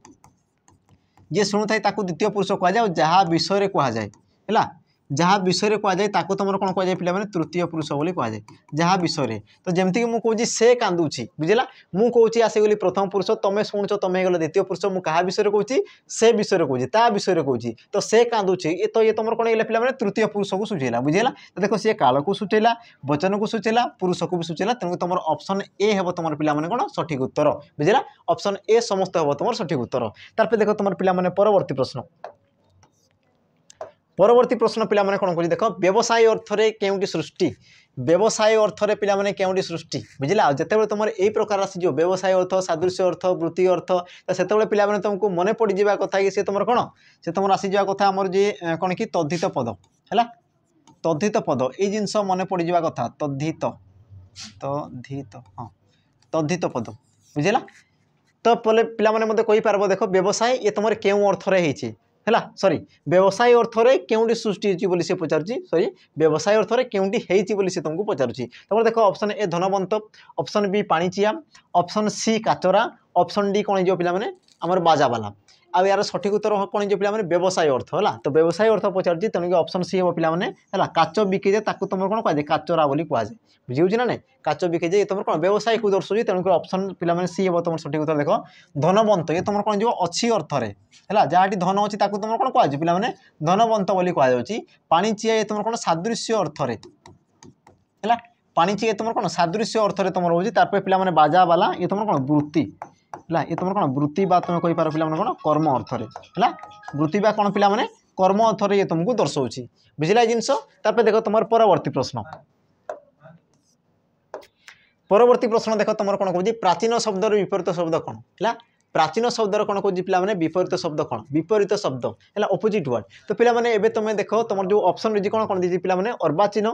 जी शुणु थाए ताकू द्वितीय पुरुष कहुए और जहाँ विषय कहुए है जहाँ विषय कहुए ताकू तुम कौन कहुए पिला माने तृतीय पुरुष बोली कहुए जहाँ विषय तो जमती कि मुझे से कांदुची बुझेला मु कहूँ आसीगली प्रथम पुरुष तुम शुणुच तुम गल द्वितीय पुरुष मु क्या विषय कहूँ से विषय कहूँ ता विषय कहूँ तो से कांदुची तो ये तुम कौन पिला माने तृतीय पुरुष को सूचेला बुझेला। तो देखो सी काल को सूचेला वचन को सूचेला पुरुष को भी सूचेला तेणु तुम ऑप्शन ए हे तुम पिला माने कौन सठिक उत्तर बुझेला ऑप्शन ए समस्त हे तुम सठिक उत्तर। तार देखो तुम पिला माने परवर्ती प्रश्न परवर्ती प्रश्न पिला माने कोन कहि देखो व्यवसाय अर्थ रे केउटी सृष्टि व्यवसाय अर्थ रे पिला माने केउटी सृष्टि बुझिला जते तुम एई प्रकार आसी जो व्यवसाय अर्थ सादृश्य अर्थ वृत्ति अर्थ तो सेते पिला माने तुमको मने पड़ जावा कथा कि से तुम कोन से तुम आसी जावा कथा हमर जे कोन कि तद्धित पद हैला तद्धित पद ए जिंस मने पड़ जावा कथा तद्धित तद्धित हां तद्धित पद बुझिला। तो पले पिला माने मते कहि पारबो देखो व्यवसाय ये तुम केउ अर्थ रे हेछि है सॉरी व्यवसाय अर्थ में केउटी सृष्टि होती से पचारुची सॉरी व्यवसाय अर्थ में केउटी होती से तुमको पचारुची। तो देखो ऑप्शन ए धनवंत ऑप्शन बी पाणिचिया ऑप्शन सी काचरा ऑप्शन डी कौन पिला माने आमर बाजावाला आ यार सठिक उत्तर कौन जो पिला माने व्यवसाय अर्थ है। तो व्यवसाय अर्थ पचारुची तेणुक ऑप्शन सी हम पिला माने है काच बिके जाए ताकू तुम कौन कहुए काचरा बोली कहुए बुझे ना नहीं काच बिके जाए तुम कौन व्यवसाय को दर्शाऊँ तेणुक ऑप्शन पिला माने सी हम तुम सठिक उत्तर देख धनवंत ये तुम कौन जो अच्छी अर्थ है जहाँ धन अच्छी तुम कौन कहुए पिला माने धनवंत बोली कहुँ। पाणिचिया ये तुम कौन सादृश्य अर्थ है पाणिचिया तुम कौन सादृश्य अर्थ तुम रोचे तार पिला माने बाजावाला ये तुम कौन वृत्ति है ये तुम कौन वृत्ति बा तुम कही पार पिला माने कौन कर्म अर्थ है वृत्ति बा कौन पिला माने कर्म अर्थ ये तुमको दर्शाऊँ बुझिला जिनस। तापर देखो तुम परवर्ती प्रश्न देख तुम कौन कहूँ प्राचीन शब्दर विपरीत शब्द कौन है प्राचीन शब्दर कौन कहूँ पिला माने विपरीत शब्द कौन विपरीत शब्द है ऑपोजिट वर्ड। तो पिला माने एबे तुम देख तुम जो ऑप्शन रही कौन कौन दी पिला माने अर्वाचीन है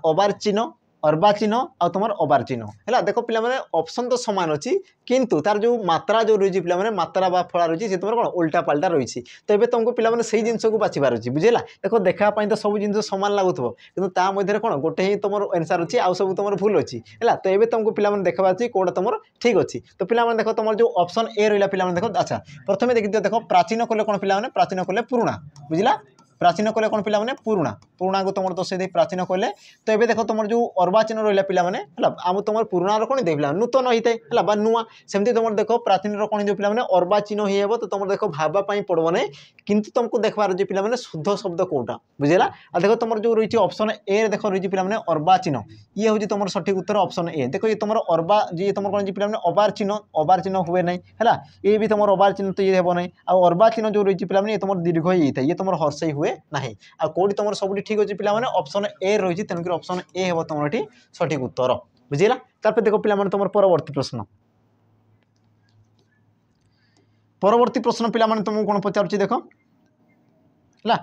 अबार्चीन अर्वाचीन आ तुम अबार्चीन है देखो पिला माने ऑप्शन तो समान अच्छी किंतु तार जो मात्रा जो रही पिला माने मात्रा बा फला रही से तुम कौन उल्टा पाल्टा रही तो ये तुमको पिला माने से जिनस को बाछिबार अच्छी बुझेला। देखो देखापी तो सब जिन सामान लगुव कि मध्य कौन गोटे ही तुम आंसर अच्छी आउ सब तुम भूल अच्छी है तो ये तुमको पिला माने देखा अच्छी कौटा तुम ठीक अच्छी। तो पिला माने देखो तुम जो ऑप्शन ए रहा पिला माने देखो अच्छा प्रथम देखी दियो देखो प्राचीन कले कौन पिला माने प्राचीन कले पुराणा बुझिला प्राचीन कले कौन पिला माने पुराणा पुराणा को तुम दर्शे दे प्राचीन कले। तो ये देखो तुम जो अर्वाचीन रहा पिला माने आम तुम पुराणा कौन दे पिला नूतन होता है नुआ सेमती तुम देखो प्राचीन कौन जो पिला माने अर्वाचीन ही हे तो तुम देखो भावाई पड़ो ना किंतु तुमको देखबार जो पिला माने शुद्ध शब्द कौटा बुझेला। आ देखो तुम जो रही ऑप्शन ए देखो रही पिला माने अर्वाचीन ये हूँ तुम सठिक उत्तर ऑप्शन ए। देखो ये तुम अर्वा जी तुम कौन पिला माने अबार्चीन हुए ना है ये भी तुम अबार्चीन तो ये हे ना अर्वाचीन जो रही पिला माने तुम दीर्घ ही ये तुम हर्षई हुए ना आ कौटी तुम सब ठीक अच्छे पिला माने ऑप्शन ए रही तेणुक ऑप्शन ए हे तुम ये सठिक उत्तर बुझेगा। तार देखो पिला माने तुम परवर्ती प्रश्न पिला माने तुमको कौन पचारुची देख है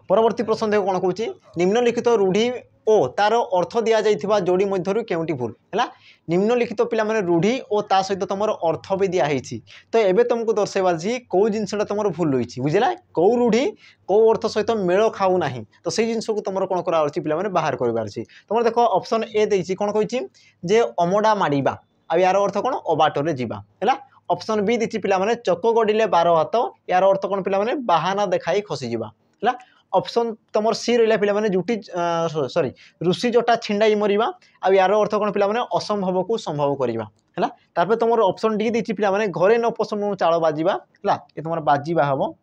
परवर्ती प्रश्न देखो कौन कहूँ निम्नलिखित रूढ़ी ओ तार अर्थ दि जाइथिबा जोड़ी मध्यरु केउटी भूल है निम्नलिखित पिला माने रूढ़ी और ता सहित तुम अर्थ भी दिखाई। तो एबे तुमको दर्शाइबार जी कौ जिनसा तुम भूल रही बुझेला कौ रूढ़ी कौ अर्थ सहित मेल खाऊ ना तो से जिनस को तुम कौन करार पे बाहर करार तुम देखो ऑप्शन ए देछि कौन कही जे अमडा माड़ीबा आ यार अर्थ कौन अबाटरे जीवा है। ऑप्शन बी देछि पिला माने चक गड़िले 12 हाथ यार अर्थ कौन पिला माने बाहाना देखाई खसीजा है। ऑप्शन तुम सी रहा पिला माने जुटी सॉरी ऋषि जटा छिंडाई मरिबा आ यार अर्थ कौन पिला माने असंभव को संभव करवा है। तापर तुम ऑप्शन डी देछि पिला माने घरे न पसंद चाल बाजिबा है ये तुम बाजिबा हम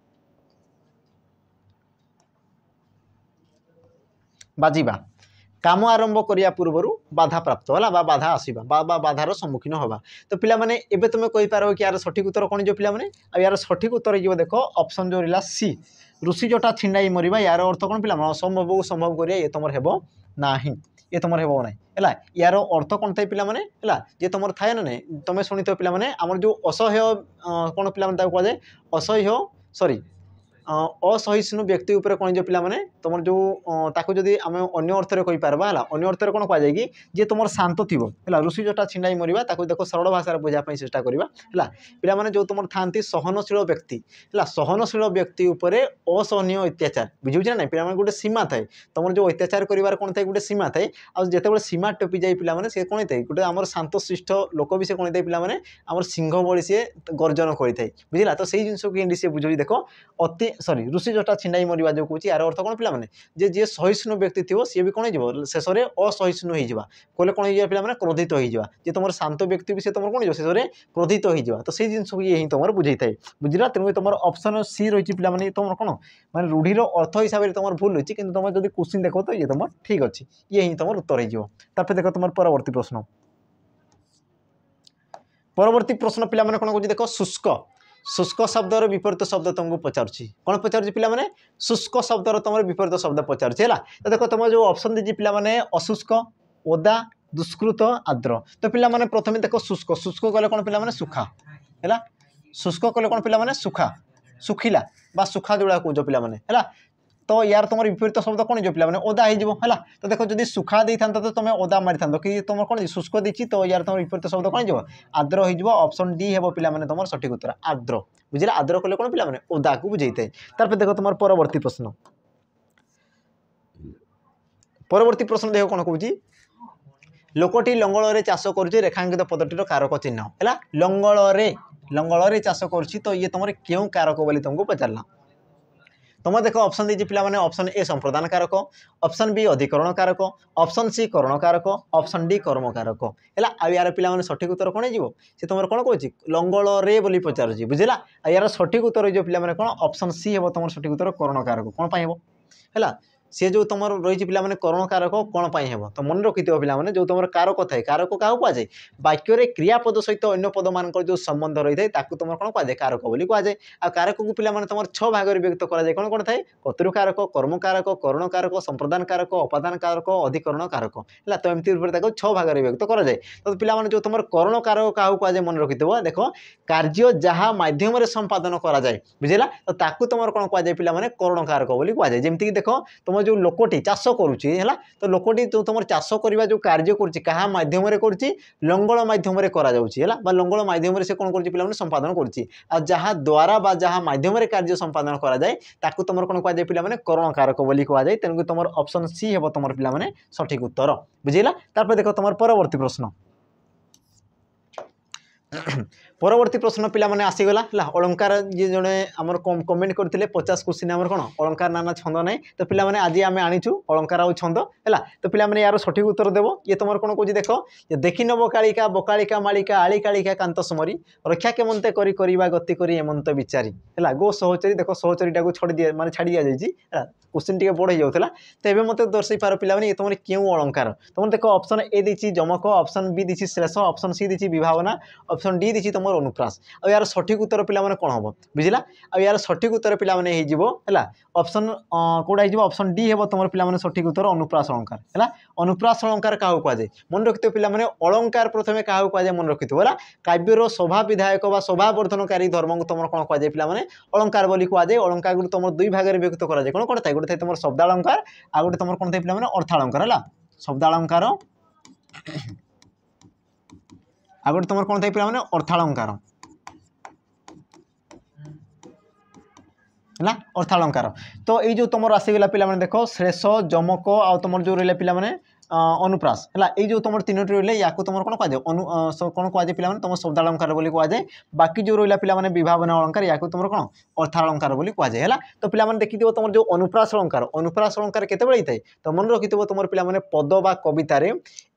बाजिबा काम आरंभ करिया पूर्व बाधा प्राप्त होला बा बाधा आसीबा बा बाधार सम्मुखीन होबा। तो पिला माने एबे तुमे कहि पारो कि यार सठिक उत्तर कोन जो पिला माने आ यार सठिक उत्तर जो देखो ऑप्शन जो रिला सी ऋषि जटा छिंडाई मरिबा यार अर्थ कोन पिला माने असंभव को संभव करिया ये तुमर हेबो नाही ये तुमर हेबो नाही हैला यार अर्थ कोन थाई पिला माने हैला जे तुमर थाय ना नै तुमे सुनितो पिला माने हमर जो असह्य कोन पिला माने ता को जाय असह्य सॉरी असहिष्णु व्यक्ति उपर कौन जो पिला माने तुम जो ताको जदि आम अन्य अर्थ में कही पारबा है अन्य अर्थ में कौन कहुए कि जी तुम शांत थी है ऋषि जोटा छिंडाई मरिबा ताको देखो सरल भाषा बुझापी चेष्टा करवा है पिला माने जो तुम था सहनशील व्यक्ति है सहनशील व्यक्ति उपर असहनीय अत्याचार बुझे ना पिला गोटे सीमा थाए तुम जो अत्याचार कर कौन थाए गोटे सीमा थाए आते सीमा टपी जाए पिला माने से कौन थाए गोटे आम शांत शिष्ट लोक भी से कौन थाए पिला माने आम सिंह भली सी गर्जन करें बुझला तो सही जिन को सी बुझे देखो अति सॉरी ऋषि जटा छिंडाई मरिबा जो कहूँ यार अर्थ कौन पिला माने जे जे सहिष्णु व्यक्ति थी सी भी कौन हो शेष में असहिष्णु हो कहले कौन हो पिला माने क्रोधित हो जे तुम शांत व्यक्ति भी से तुम कौन हो शेष में क्रोधित हो तो सही जिन ये तुम बुझे थाए बुझला तेणु तुम ऑप्शन सी रही पिला माने तुम कौन माने रूढ़ीर अर्थ हिसाब से तुम भूल रही कि तुम जब क्वेश्चन देख तो ये तुम ठीक अच्छे ये ही तुम उत्तर हो देख तुम परवर्ती प्रश्न परवर्ती प्रश्न पिला माने कौन कहूँ देख शुष्क शुष्क शब्दर विपरीत शब्द तुमको पचारुची कौन पचारुची पिला माने शुष्क शब्दर तुम विपरीत शब्द पचारुची है तो देखो तुम जो ऑप्शन दीजिए पिला माने अशुष्क ओदा दुष्कृत आर्द्र तो पिला माने प्रथम देखो शुष्क शुष्क कले कौन पिला माने सुखा है शुष्क कले कौन पिला माने सुखा सुखिला बा सुखा जोड़ा कौच पिला माने है तो यार तुम विपरीत शब्द कौन जो पिला माने ओदा हो तो देखो जब सुखा दे था तो तुम ओदा मारी था कि तुम कौन शुष्क देती तो यार तुम विपरीत शब्द कौन हो आर्द्र हो ऑप्शन डी हे पिला माने तुम सठिक उत्तर आर्द्र बुझे आर्द्र कले कौन पिला माने ओदा को बुझे थाए देखो तुम परवर्ती प्रश्न देख कौन कहूँ लोकटी लंगल चाष कर रेखांकित पदटीर कारक चिन्ह है लंगल चाष कर तो ये तुम क्यों कारक बोली तुमको पचारा तुम देखो ऑप्शन दीजिए पिला माने ऑप्शन ए संप्रदान कारक ऑप्शन बी अधिकरण कारक ऑप्शन सी करण कारक ऑप्शन डी कर्म कारक है आ यार पिला माने सठिक उत्तर कौन हो तुम कौन कहूँ लंगल रे बोली पचारुची बुझला यार सठिक उत्तर जो पिला माने कौन ऑप्शन सी हे तुम सठिक उत्तर करण कारक कौन पाई है सी जो तुम रही पिला माने करण कारक कौन पाई हेबो तो मन रखि पिला माने जो तुम कारक थाए कारक क्या कहुए वाक्य क्रियापद सहित अन्य पद मान जो संबंध रही है तुम कौन कहुए कारक बोली कहुए आ कारक को पिला माने तुम 6 भाग में व्यक्त कराए कौन कौन थाए कर्तृ कारक कर्म कारक करण कारक संप्रदान कारक अपादान कारक अधिकरण कारक है तो एमती 6 भाग में व्यक्त कराए तो पिला माने जो तुम करण कारक क्या कहुए मन रखि देखो कार्य जहाँ माध्यम संपादन कराए बुझेगा तो ताकू तुम कौन कहुए पिला माने करण कारक बोली कहुए जमीक देख तुम जो लोकटी चाष करुच्ची है तो लोकटी जो तुम चाष करवा जो कार्य करा मध्यम लंगल मध्यम है लंगल मध्यम से कौन कर पिला संपादन करा द्वारा बा जहाँ मध्यम कार्य संपादन कराए ताकू तुम कौन कहुए पिला माने करण कारक बोली कहुए तेणुक तुम ऑप्शन सी हे तुम पिला माने सठिक उत्तर बुझेगा देख तुम परवर्ती प्रश्न परवर्ती प्रश्न पिला माने आसीगला अलंकार जी जड़े आम कमेंट करते 50 क्वेश्चन आम कौन अलंकार नाना छंद ना तो पिला माने आज आम आनीचु अलंकार आ छंद है तो पिला माने यार सठिक उत्तर देव ये तुम कौन कहूँ देख देखी न बकालिका बकालिका मालिका आली कालिका कांत सुमरी रक्षा केमंते करी करिबा गति करी एमंत विचारी है गो सहचरी देख सहचरीटा को छाड़ी दिया माने छाड़ी दिया क्वेश्चन टी बड़ हो जाता तो ये मत दर्शे पार पिला माने तुम क्यों अलंकार तुम देख ऑप्शन ए दी जमक ऑप्शन बी दी श्लेष ऑप्शन सी दी विभावना ऑप्शन डी दी तुम अनुप्रास आ यार सठिक उत्तर पिला माने कौन हम बुझला आ यार सठिक उत्तर पिला माने है ऑप्शन कौटा हो ऑप्शन डी हे तुम पिला माने सठिक उत्तर अनुप्रास अलंकार है अनुप्रास अलंकार क्या कहुए मन रखिथ पिला माने अलंकार प्रथम क्या कहुए मन रखिथ है काव्यर शोभा विधायक व शोभा वर्धनकारी धर्म को तुम कौन कहुए पिला माने अलंकार बोली कहुए अलंकार गुड तुम 2 भाग में व्यक्त कराए कौन कौन था गोटे तुम शब्दालंकार आ गोटे तुम कौन था पिला माने अर्थालंकार है शब्दालंकार आ गोटे तुम कौन था पिला माने अर्थालंकार है अर्थालंकार तो ये जो तुम आसीगला पिला माने देखो श्लेष जमक आ तुम जो रहा पिला माने अनुप्रास है जो तुम 3टी रही या तुम कौन कहुए कौन कहुए पिला तुम शब्दालंकार बोली कहुए बाकी जो रहा पिला विभावना अलंकार या तुम कौन अर्थालंकार बोली कहुए है तो पिला देखी तुम जो अनुप्रास अलंकार केतबेले थाए तो मन रखि तुम पिला पद बा कवितार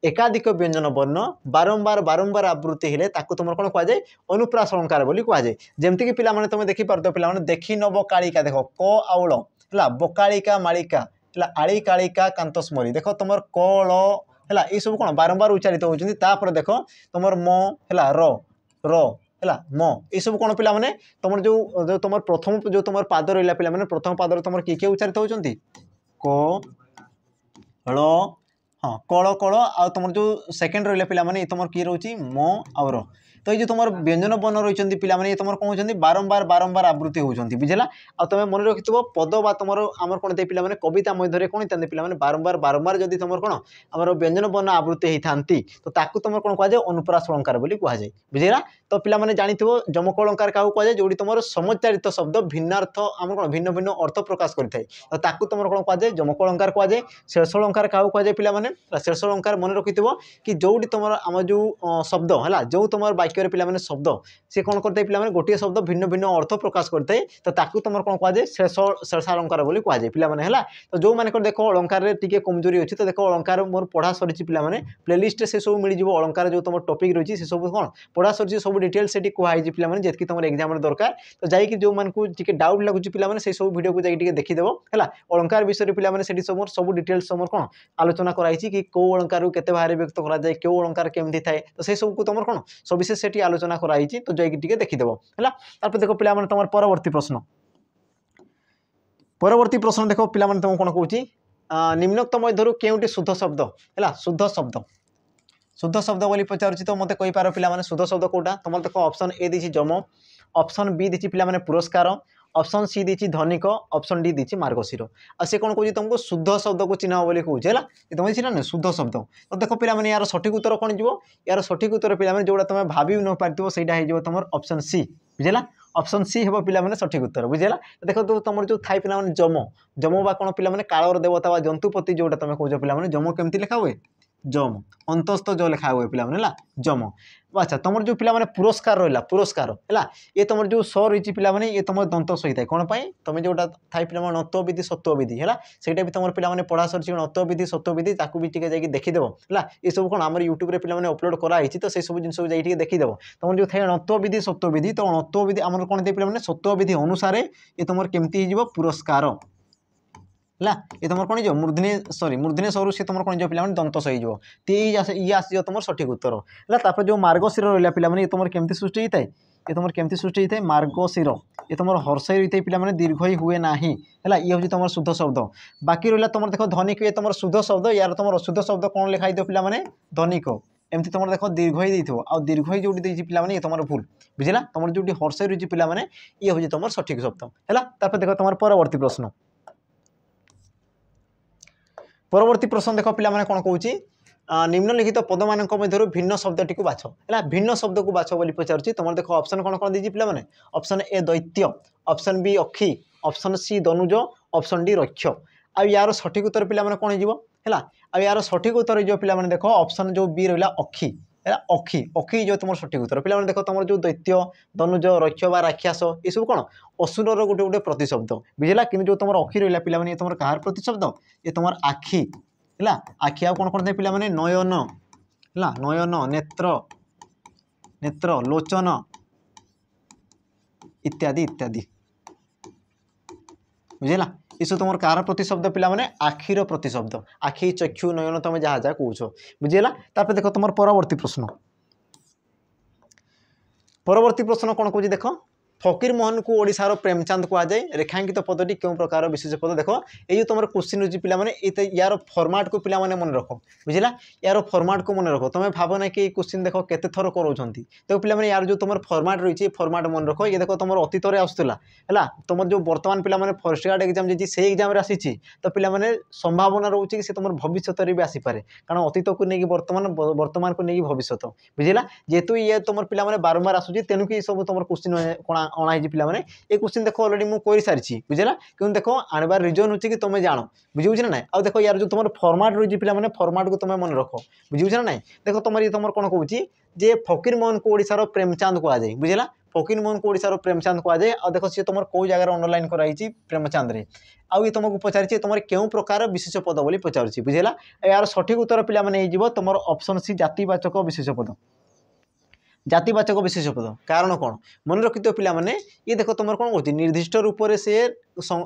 एकाधिक व्यंजन वर्ण बारंबार बारंबार आवृत्ति हेले तुम कौन कहुए अनुप्रास अलंकार बोली कहुए जमती कि पिला तुम देखिपार पिला देखी नब कालिका देख क आउल है बकालिका मालिका है आली कालिका कांतस्मरी देख तुम कल है ये सब कौन बारंबार उच्चारित होती देख तुम म है र म ये सब कौन पिला माने तुम जो तुम प्रथम जो तुम पाद रहा पिला माने प्रथम पाद तुम किए उच्चारित होती क ळ हाँ कल कल आ तुम जो सेकेंड रहा पिला माने तुम किए रोचे म आउ तो ये तुम व्यंजन वर्ण रही पिला तुम कौन होती बारंबार बारंबार आवृत्ति होती बुझेगा आ तुम मन रखि पद बा तुम आम कौन पिला कविता मध्य कौन होता पिला बारंबार बारंबार जब तुम कौन आम व्यंजन वर्ण आवृत्ति होती तो ताकू तुम कौन कहुए अनुप्रास अलंकार बोली कहुए बुझेगा तो पिला जानी जमक अलंकार क्या कहुए जो तुम समुच्चारित शब्द भिन्नार्थ आम कौन भिन्न भिन्न अर्थ प्रकाश करें तो ताकू तुम कौन कहुए जमक अलंकार कहुए शेष अलंकार क्या कहुए पिला शेष अलंकार मन रखि कि जो तुम आम जो शब्द है जो तुम वाक्य पिला शब्द सी कौन करते पिला गोटे शब्द भिन्न भिन्न अर्थ प्रकाश करते तो ताकू तुम कौन कहुए शेष अलंकार बोली कहुए पिला है तो जो मैंने देख अलंकार टी कमजोरी अच्छी तो देख अलंकार मोर पढ़ा सरी पिला प्लेलिस्ट से सब मिल जाव अलंकार जो तुम टॉपिक रही है सब कौन पढ़ा सरी सब डिटेल से कहुई पिला जी तुम एग्जाम दरकार तो जाकि जो मानक डाउट लगुच पिला से सब वीडियो को जाकि देखीदेव है अलंकार विषय पिला सब डिटेल्स सब कौन आलोचना कराई कि कौ अलंकार केते बाहर व्यक्त कराए क्यों अलंकार केमती थाए तो से सब तुम कौन सविशेष से आलोचना कराई तो जाकि देखीदेव है देख पिला तुम परवर्ती प्रश्न देख पिला तुम कौन कहूँ निम्नोक्त मध्य केउटी शुद्ध शब्द है शुद्ध शब्द बोली पचार तो मत कही पार पिला शुद्ध शब्द कौटा तुम देख ऑप्शन ए दी जम ऑप्शन बी दी पिला पुरस्कार ऑप्शन सी दी धनिक ऑप्शन डी दी मार्गशीर आ से कौन कह तुमको शुद्ध शब्द को चिन्ह बोली कहूँ है तुम चिन्ह ना शुद्ध शब्द तो देख पिला यार सठिक उत्तर कौन जीव यार सठिक उत्तर पिला जो तुम भाभी न पार से तुम ऑप्शन सी बुझेगा ऑप्शन सी हे पिला सठिक उत्तर बुझेगा देख तो तुम जो थाई पिला जम जम बा कौन पिला कालर देवता जंतुपति जोटा तुम कौच पिला जम केमती लिखा हुए जम अंतस्थ जो लिखा हुए पिला जम अच्छा तुम जो पिला पुरस्कार रहा पुरस्कार है ये तुम जो स रही पिला ये तुम दंत सही था कौन तुम जोटा थाई पिला नत्वविधि सत्वविधि है सहीटा भी तुम पिला पढ़ा सर नत्वविधि सत्वविधि ताकू भी जाकि देखीदेव है ये सब कौन आम यूट्यूब पिला अपलोड कराई तो से सब जिन जाकि देखीदेव तुम जो थे नत्वविधि सत्वविधि तो नत्वविधि आम कौन थे पिला सत्वविधि अनुसार ये तुम केमती हो पुरस्कार है ये तुम कौन जो मूर्धन्य सरी मूर्धन्य सरू सी तुम कौन जो पिला दंत सही ये आस तुम सठिक उत्तर है जो मार्गशीर रहा पिला ये तुम केमती सृष्टि होता है ये तुम केमती सृष्टि होता है मार्गशीर ये तुम हर्षई रही है पिला दीर्घई हुए ना है ये हूँ तुम शुद्ध शब्द बाकी रहा तुम देख धनिक ये तुम शुद्ध शब्द यार तुम अशुद्ध शब्द कौन लिखाई पिला धनिक एमती तुम देख दीर्घई दे आ दीर्घई जो पिला ये तुम भूल बुझेगा तुम जो हर्षई रही पिला ये हूँ तुम सठिक शब्द है देख तुम परवर्ती प्रश्न परवर्ती प्रश्न देख पिला कौन कहूँ निम्नलिखित पद मान मध्य भिन्न शब्दटी को बाछ है भिन्न शब्द को बाछ बोली पचार तुम देख ऑप्शन कौन कौन दी पिला ऑप्शन ए दैत्य ऑप्शन बी अक्षी ऑप्शन सी दनुज ऑप्शन डी रक्ष आ यार सठिक उत्तर पिला कौन है यार सठिक उत्तर जो पिला देख ऑप्शन जो बी रहा अक्षी है अक्षी अक्षी जो तुम सठिक उत्तर पिला देख तुम जो दैत्य दनुज रक्ष बा राक्षस ये सब कौन असुर गोटे गोटे प्रतिशब्द बुझेगा कि जो तुम अक्षी रहा पिला ये तुम कहार प्रतिशब्द ये तुम आखि है आखि आ कौन कौन थे पिला नयन है नयन नेत्र नेत्र लोचन इत्यादि इत्यादि बुझेगा ये सब तुम कार प्रतिशब्द पिला आखिर प्रतिशब्द आखि चक्षु नयन तुम जहाँ जहाँ कौच बुझेगा देख तुम परवर्ती प्रश्न कौन कौन देख फकीर मोहन को ओडिशार प्रेमचंद कहुए रेखांकित पदटी क्यों प्रकार विशेष पद देख ये जो तुम क्वेश्चन रही पे यार फॉर्मेट को पिला मन रख बुझेगा यार फॉर्मेट को मन रख तुम भाव ना कि क्वेश्चन देख केते थर कराउछंती देखो पिला यार जो तुम फॉर्मेट रही फॉर्मेट मन रख ये देख तुम अतीत में आसूला है तुम जो बर्तमान पिला फर्स्ट गार्ड एग्जाम जी से एग्जाम आसी तो पिला संभावना रोचे कि तुम भविष्य भी आसीपे कारण अतीत को लेकिन वर्तमान को लेकिन भविष्य बुझेगा जेहेतु ये तुम पिला बारंबार आसूँ तेणुक सब तुम क्वेश्चन अणाई पिला ये क्वेश्चन देख अलरेडी मुझे सारी बुझेगा क्यों देख आनबार रिजन होची कि तुम जान बुझे ना ना आ देख यार जो तुम फॉर्मेट रही पिला फॉर्मेट को तुम मन रख बुझे ना ना देख तुम ये तुम कौन कहूँ जे फकीर मोहन को ओडिशार प्रेमचंद कहुए बुझेगा फकीर मोहन को ओडिशार प्रेमचंद कहुए आ देख सी तुम कौ जगह अंडरलाइन कराई प्रेमचंद रे आउ ये तुमको पचारि तुम क्यों प्रकार विशेष पद बोली पचार बुझेगा यार सठिक उत्तर पिला तुम ऑप्शन सी जातिवाचक विशेष पद जातिवाचक विशेष पद कारण कौन मन रखि पिला ये देख तुम कौन कहूँ निर्दिष्ट रूप से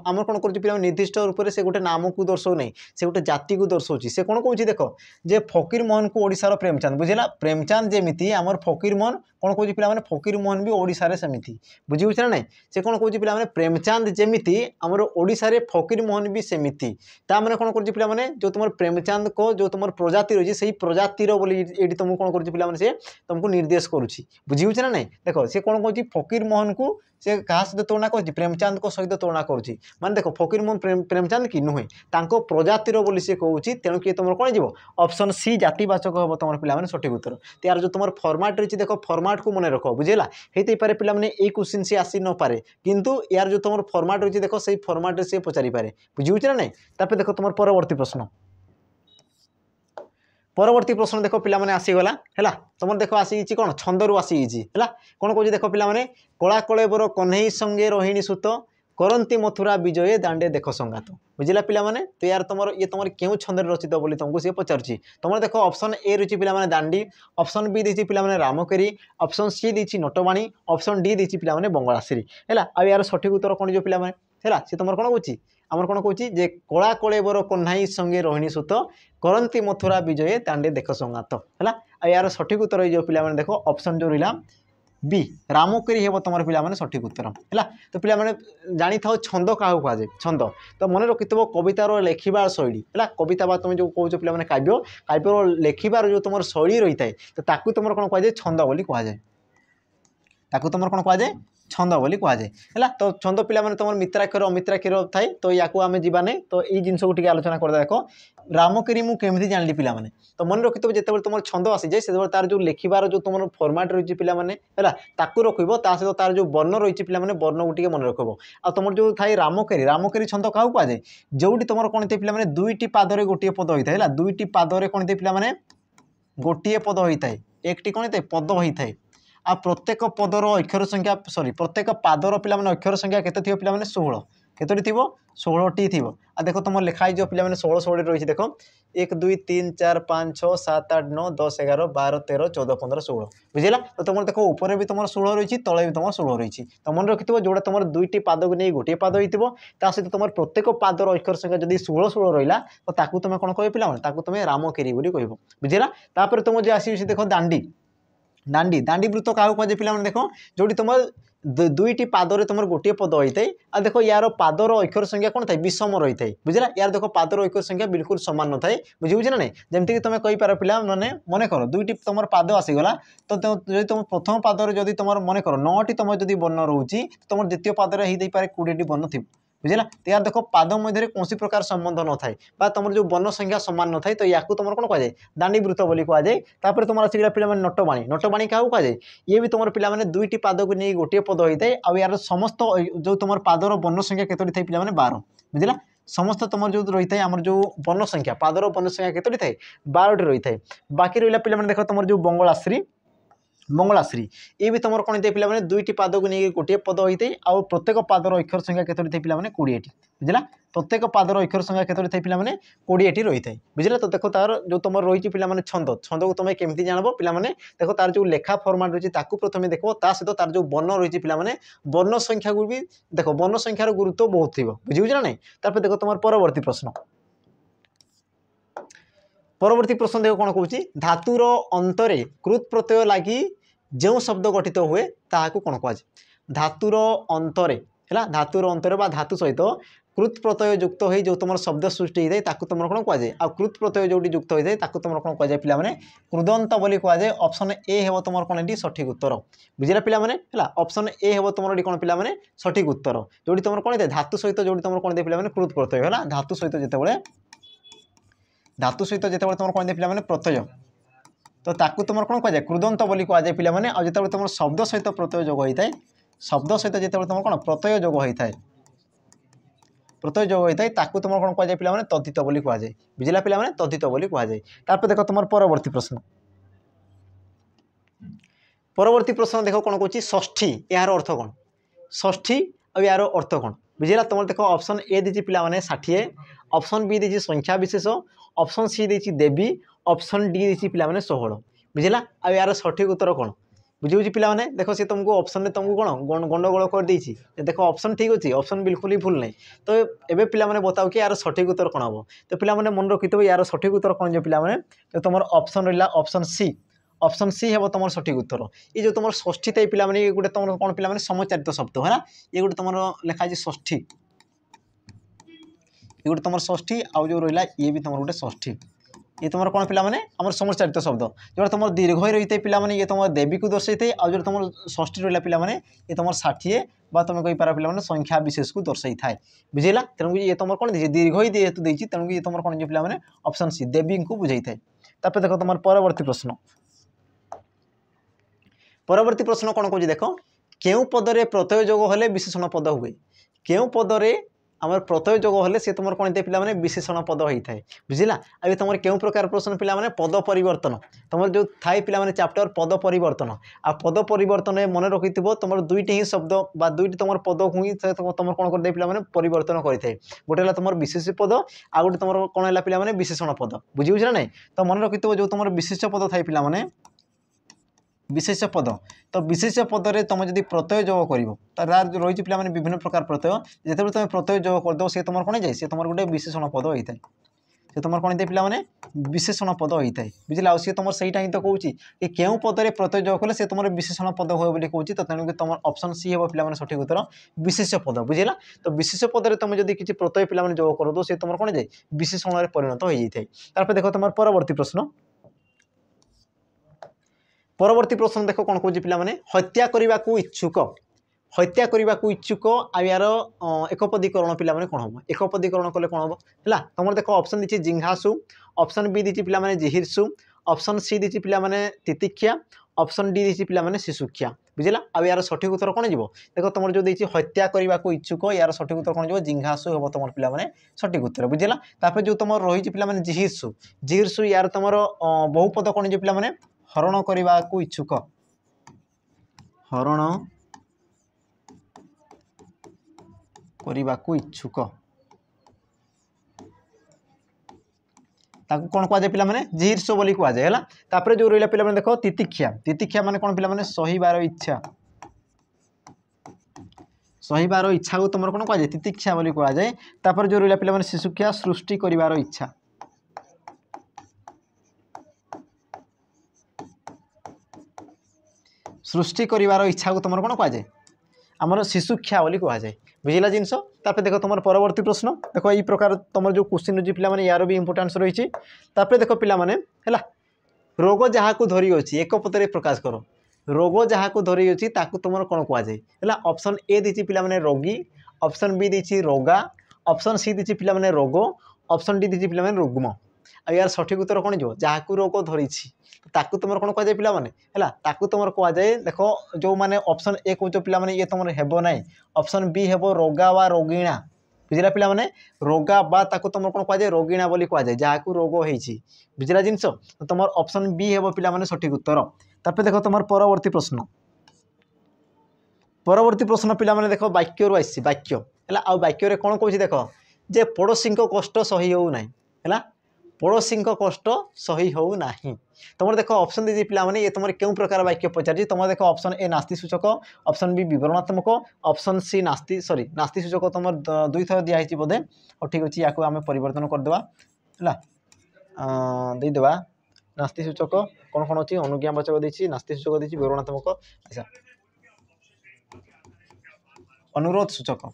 आम कौन कर निर्दिष्ट रूप से गोटे नाम को दर्शाऊ ना से गोटे जाति को दर्शाऊँ से कौन कौन देख जे फकीर मोहन को ओडिशार प्रेमचंद बुझेगा प्रेमचंद जमी आमर फकीर मोहन कौन कौन पे फकीर मोहन भी ओडिशारे सेमती बुझीपुछ ना से कौन कौन पे प्रेमचंद जमी आमर ओडिशारे फकीर मोहन भी सेमती ताने कौन कर पे जो तुम प्रेमचंद को जो तुम प्रजाति रही है प्रजातिर ये तुमको कौन कर से तुमको निर्देश करुच्ची बुझीपुछ ना देख सी कौन कौन फकीर मोहन को से क्या सहित तुलना कर प्रेमचंद को सहित तुलना करुच्ची माने देख फकीर मोहन प्रेमचंद कि नुहे प्रजातिर बोली सी कहूँ तेणु किए तुम कौन जीव ऑप्शन सी जातिवाचक हम तुम पे सठिक उत्तर यार जो तुम फर्माट रही देख फर्माट को मन रख बुझेगा होते पारे पे ये क्वेश्चन सी आसी न पारे किंतु यार जो तुम फर्माट रही देख से फर्माट से पचारि पारे बुझीपुछ ना नहीं तापर देख तुम परवर्ती प्रश्न परवर्ती प्रश्न देख पे आसीगला है तुम देख आसी कौन छंदरू आसी है कौन कौन देख पे कला कलेबर कन्हई संगे रोहिणी सुत करंती मथुरा विजय दांडे देख संगात बुझला पे तो यार तुम ये तुम क्यों छंद रचित बोली तुमको सी पचारुची तुम देख ऑप्शन ए रही पे दांडी ऑप्शन बी देती पे रामकेरी ऑप्शन सी देती नटवाणी ऑप्शन डी देती पे बंगलाश्री है आ यार सठिक उत्तर कौन जो पे है सी तुम कौन कौच आमर कौन कौच जे कला कलेबर कन्हई संगे रोहिणी सुत करंती मथुरा विजय दांडे देख संगात है आ यार सठिक उत्तर ये पे देख ऑप्शन जो रहा बी रामकेरी हे तुम पे सठिक उत्तर है तो पे जानी था छंद क्या कहुए छंद तो मन रखि कवितार लेखिबार शैली है कविता तुम जो कौच पे काव्य काव्यर लेखिबार जो तुम शैली रही है तो ताकू तुम कौन कहुए छंद बोली कहुए ताकू तुम कौन कहुए छंद बोली कहुए है तो छंद पे तुम मित्राक्षर अमित्राक्षर थाए तो या आम जीवाने तो ये जिनस को आलोचना कर देख रामकेरी मुझे जानी पे तो मन रखि जो तुम छंद आसी जाए से तार जो लेखिबार जो तुम फर्माट रही पे है ताकू रखिब ता सहित तार जो वर्ण रही पे वर्ण को मन रखब आ तुम जो थाए रामकेरी छंद क्या कहुए जो तुम कौन थे पे दुईटी पादरे गोटे पद होता है दुईटी पादरे कौन थे पे गोटे पद होता है एक कौन थे पद होता है आ प्रत्येक पदर अक्षर संख्या सॉरी प्रत्येक पादर पे अक्षर संख्या केते थी पे 16 केतोटी थी 16टी थी आ देख तुम लिखाई जो पे 16 16 रही देख 1 2 3 4 5 6 7 8 9 10 11 12 13 14 15 16 बुझेगा तो तुम देख ऊपर भी तुम 16 रही तले भी तुम 16 रही तो मन रखि जोड़ा तुम दुईटी पाद को नहीं गोटे पाद होता सहित तुम प्रत्येक पादर अक्षर संख्या जब 16 16 रहा तो ताकू तुम कौन कह पे तुम रामकेरी बोली कह बुझेगा तापर तुम जो आसी देख दांडी दांडी दांडी वृत्त क्या कहुए पे देख जो तुम दुईटी पादरे तुम गोटे पद होता है आ देख यार पादर अक्षर संख्या कौन था विषम रही है बुझला यार देख पादर अक्षर संख्या बिल्कुल सामान न थाए बुझे ना नहीं जमीक तुम कहींपार पे मैंने मन कर दुईटी तुम पाद आसीगला तो जो तुम प्रथम पादर जब तुम मन कर 9टी तुम जो वर्ण रोचे तुम द्वितीय पादर हो पारे 20टी वर्ण थी बुझला तो यार देख पाद मध्य कौन प्रकार संबंध न था तुम जो वर्ण संख्या सामान न था तो या तुम कौन कहुए दांडी वृत्त बोली कहुए तुम आसगला पे नटवाणी नटवाणी क्या कहुए ये भी तुम पे दुईटी पाद को नहीं गोटे पद होता है आ यार समस्त जो तुम पादर वर्ण संख्या केतोटी थे पे 12 बुझला समस्त तुम जो रही है आम जो वर्ण संख्या पादर वर्ण संख्या केतोटी थे 12टी रही है बाकी रहा पे देख तुम जो बंगलाश्री ये भी तुम कौन थे पे दुईटी पाद को नहीं गोटे पद होता है आ प्रत्येक पादर अक्षर संख्या केतोटी थे पे 20टी बुझला प्रत्येक पादर अक्षर संख्या केतोटी थे पे 20टी रही है बुझला तो देख तार जो तुम रही पे छंद छंद को तुम केमती जानब पे देख तार जो लेखा फर्माट रही प्रथम देख सहित तार जो वर्ण रही पे वर्ण संख्या को भी देख वर्ण संख्यार गुरुत्व बहुत थी बुझे ना नहीं तापर देख तुम परवर्ती प्रश्न परवर्ती प्रश्न देख कौन कौच धातुर अंतरे कृत प्रत्यय लगी जो शब्द गठित हुए ताकू कौन कहुए धातुर अंतरे है धातुर अंतरे धातु सहित कृत प्रत्यय युक्त हो जो तुम शब्द सृष्टि होता है तुम कौन कहुए आ कृत प्रत्यय जो युक्त होता है तुम कौन कहुए पे कृदंत बोली कहुए ऑप्शन ए हे तुम कौन ये सठिक उत्तर बुझे पे ऑप्शन ए हे तुम कौन पे सठिक उत्तर जो तुम कौन थे धातु सहित जो तुम कौन पे कृत प्रत्यय है धातु सहित जिते तुम कौन पे प्रत्यय तो ताकू तुम कौन कहुए कृदंत बोली कहुए पे और जो तुम शब्द सहित प्रत्यय जोग होता है शब्द सहित जो तुम कौन प्रत्यय जोग होता है प्रत्यय जोग होता है ताकू तुम कौन कहुए पे तद्धित बोली कहुए बुझला पे तद्धित बोली कहुए तापर देख तुम परवर्ती प्रश्न देख कौन कौच षष्ठी यार अर्थ कौन षष्ठी और यार अर्थ कौन बुझेगा तुम देख ऑप्शन ए दी पे 60 ऑप्शन बी दी संख्या विशेष ऑप्शन सी दी देवी ऑप्शन डी दी पे 16 बुझेगा आ यार सठिक उत्तर कौन बुझी पिलाने देख सी तुमको ऑप्शन में तुमको कौन गंडगोल कर देछि देख ऑप्शन ठीक अच्छे ऑप्शन बिल्कुल ही भूल नहीं तो एबे पिला माने बताओ कि यार सठिक उत्तर कौन हम तो पिला माने मन रखिथबो यार सठिक उत्तर कौन जो पिला माने तो तुम ऑप्शन रहा ऑप्शन सी हे तुम सठिक उत्तर ये जो तुम षष्ठी थाई पिला माने गोटे तुम कौन पिला माने समचारित शब्द है ना ये गोटे तुम लिखा है षष्ठी ये गोटे तुम षष्ठी आउ जो रहा ये भी तुम गोटे षष्ठी ये तुम कौन पिला माने आम समचारित शब्द जो तुम दीर्घ रही है पिला माने ये तुम देवी को दर्शाई थे आउ जो तुम षष्ठी रहा पिला माने ये तुम 60 बा तुम कही पार पिला माने संख्या विशेष को दर्शाई थाए बुझेगा तेणु ये तुम कौन दे दीर्घ ही जेहतु देती तेणु ये तुम कौन जो पिला माने ऑप्शन सी देवी को बुझाई थाए तापर देख तुम परवर्ती प्रश्न कौन कौन देख केउ पदरे प्रत्यय जोग हेले विशेषण पद हुए केउ पदरे आमर प्रत्यय जोग हेले सी तुम कौन पे माने विशेषण पद होता है बुझला आ तुम केउ प्रकार प्रश्न पिला माने पद परिवर्तन तुम जो थाए पिला माने चैप्टर पद परिवर्तन आ पद परिवर्तन मन रखिथबो तुम दुईटी ही शब्द बा दुईटी तुम पद को ही तुम कौन कर पिला माने परिवर्तन करते गोटे तुम विशेष पद आ गोटे तुम कौन है पिला माने विशेषण पद बुझी ना नहीं तो मन रखिथबो जो तुम विशेष पद थाए पिला माने विशेष पद तो विशेष पदरे तुम जब प्रत्यय जोग कर रही पिला माने विभिन्न प्रकार प्रत्यय जिते तुम प्रत्यय जोग करदे सी तुम कौन जाए सी तुम गोटे विशेषण पद होता है सी तुम कौन पे माने विशेषण पद होता है बुझला सी तुम सहीटा ही तो कहूँ कि केउ पदरे प्रत्यय जोग कले सी तुम विशेषण पद हुए बोली कहूँ तो तेणुक तुम ऑप्शन सी हे पिला माने सठिक उत्तर विशेष पद बुझेगा तो विशेष पदरे तुम जब किसी प्रत्यय पिला माने जोग कर दो सी तुम कौन जाए विशेषण परिणत हो जाए तार देख तुम परवर्ती प्रश्न परवर्ती प्रश्न देख कौन कौन पिला माने हत्या करने को इच्छुक आ यार एकपदीकरण पिला माने कौन हम एकपदीकरण कले कौन हम है तुम देख ऑप्शन दी जिंघासु ऑप्शन बी दी पिला माने जिहिर्सु ऑप्शन सी दी पिला माने तितिक्षा ऑप्शन डी दी पिला माने शिशुक्षा बुझला आ यार सठिक उत्तर कौन जीव देख तुम जो देती हत्या करने को इच्छुक यार सठिक उत्तर कौन जीव जिंघासु हम तुम पिला माने सठिक उत्तर बुझला तापर जो तुम रही पिला माने जिहिर्सु यार तुम बहुपद कौन जो पिला माने हरण करने को इच्छुक हरण करने को इच्छुक ताकू कौन कहुए पिला माने जिहिर्ष बोली कहुए है तापर जो रहा पिला माने देख तितिक्षा माने कौन पिला माने सहीबार इच्छा को तुम कौन कहुए तितिक्षा बोली कहुए तापर जो रहा पिला माने शिशुक्षा सृष्टि करिवार इच्छा सृष्टि करिवार इच्छा को तुम कौन कहुए आमर शिशुक्षा बोली कहुए बुझला जिनस तापर देख तुम परवर्ती प्रश्न देख ये प्रकार तुम जो क्वेश्चन अच्छी पिला माने यार भी इंपोर्टेंस रही तापर देख पिला माने है रोग जहाँ को धरी अच्छी एक पदरे प्रकाश कर रोग जहाँ को धरी अच्छी तुम कौन कहुए है ऑप्शन ए दी पिला माने रोगी ऑप्शन बी दी रोगा ऑप्शन सी दी पिला माने रोग ऑप्शन डी दी पिला माने रुग्म आ यार सठिक उत्तर कौन जो जहाँ को रोग धरी ताकू तुम कौन कहुए पिला माने है ताकू तुम कहुए देख जो मैंने ऑप्शन ए कौच पिला माने ये तुम हेब ना ऑप्शन बी हेब रोगा वा रोगिणा बुझला पिला माने रोगा बा ताकू तुम कौन कहुए रोगिणा बोली कहुए जहाँ को रोग होइछि बुझला जिनस तुम ऑप्शन बी हेब पिला माने सठिक उत्तर तापर देख तुम परवर्ती प्रश्न पिला माने देख वाक्य रू आसी वाक्य है आ वाक्य कौन कौन देख जे पड़ोशी कष्ट सही हो ना है पड़ोशी कष्ट सही हो ना तुम देख ऑप्शन दीजिए पिला माने ये तुम क्यों प्रकार वाक्य पचार तुम देख ऑप्शन ए नास्ति सूचक ऑप्शन बी विवरणात्मक ऑप्शन सी नास्ति नास्ति सूचक तुम 2 थर दिखाई बोधे और ठीक अच्छे या आम परिवर्तन करदे देदेवा नास्ति सूचक कौन कौन अच्छी अनुज्ञावाचक देती नास्ति सूचक देती विवरणात्मक अच्छा अनुरोध सूचक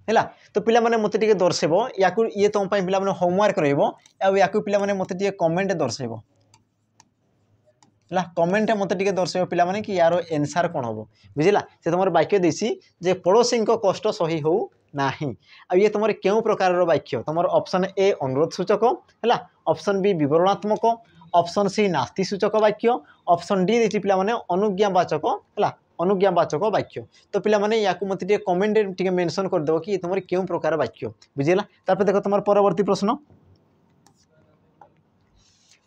है तो पिला माने मते टिके दर्शेबो याकू ये तुम पिला माने होमवर्क रहइबो याकू पिला माने मते टिके कमेंट दर्शेबो है कमेंट मते टिके दर्शेबो पिला माने कि यार आंसर कोन होबो बुझिला से तुमर वाक्य देसी जे पड़ोशी को कष्ट सही हो नाही आ ये तुमर केउ प्रकार रो वाक्य तुमर ऑप्शन ए अनुरोध सूचक है ऑप्शन बी विवरणात्मक ऑप्शन सी नास्ति सूचक वाक्य ऑप्शन डी देती पिला माने अनुज्ञावाचक है अनुज्ञावाचक वाक्य तो पिला माने याकू मते टिके कमेंट टिके मेंशन कर देबो कि तुमर केउ प्रकार वाक्य बुझिला तापर देख तुमर परवर्ती प्रश्न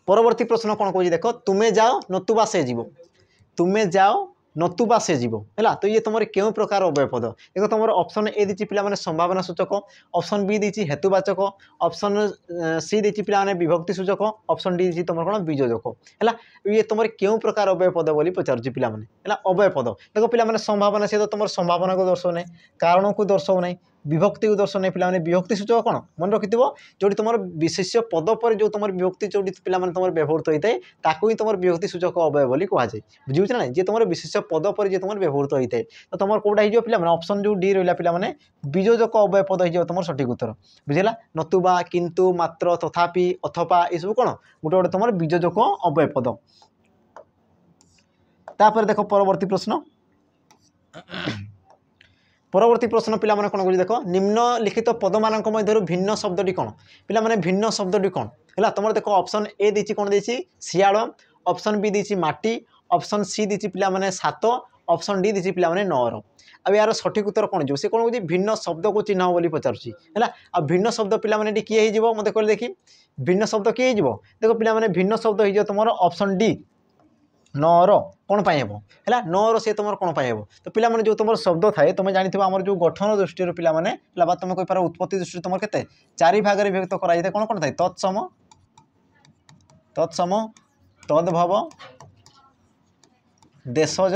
कौन कहूँ देख तुम्हें जाओ नतुबा से जीव तुम्हें जाओ नतुबा से जीव है। तो ये तुम क्यों प्रकार अव्यय पद देखो तुम ऑप्शन ए दी पे संभावना सूचक, ऑप्शन बी दी हेतुवाचक, ऑप्शन सी दी पे विभक्ति सूचक, ऑप्शन डी दी तुम कौन बीजोजक है। ये तुम क्यों प्रकार अव्यय पद बोली पचार पे अव्यय पद देखो पे संभावना सी तो तुम संभावना को दर्शाऊ ना, कारण को दर्शाऊ ना, विभक्ति को दर्शाऊ ना, पे विभक्ति सूचक कौन मन रखि जो तुम विशेष्य पद पर जो तुम विभक्ति जो पे तुम व्यवहृत होता है ताकू ही तुम विभक्ति सूचक अव्यय बोली कहुए बुझे ना, जी तुम विशेष्य पद पर जो तुम व्यवहृत होता है तो तुम कौटा हो ऑप्शन जो डी रहा पे बीजोजक अव्यय पद हो तुम सठिक उत्तर बुझेगा। नतुबा किंतु मात्र तथापि अथवा ये सब कौन गोटे गोटे तुम बीजोजक अव्यय पद। तापर देख परवर्ती प्रश्न, परवर्ती प्रश्न पिला माने कोन कहि देखो निम्नलिखित पद मानक मध्यरु भिन्न शब्दटी कोन पिला माने भिन्न शब्दटी कोन हैला तुमर देखो ऑप्शन ए दिछि कोन दिछि सियाळ, ऑप्शन बी दिछि माटी, ऑप्शन सी दिछि पिला माने सात, ऑप्शन डी दिछि पिला माने नौर। अब यार सठिक उत्तर कोन जो से कोन होछि भिन्न शब्द को चिन्ह बोली पचारुछि हैला। अब भिन्न शब्द पिला माने किए हे जिवो मते कहले देखि भिन्न शब्द किए जिवो देखो पिला माने भिन्न शब्द हे जो तुमर ऑप्शन डी नौर कौन पाई हेबो हैला नौर से तुम कौन पाई हेबो तो पिला माने जो तुम शब्द थाए तुम जानिथिबो हमर जो गठन दृष्टि पिला माने हैला बा तुम कहि पारो उत्पत्ति दृष्टि तुम केते चारि भाग रे विभक्त कराई थाए कौन कौन थाए तत्सम तत्सम तद्भव देशज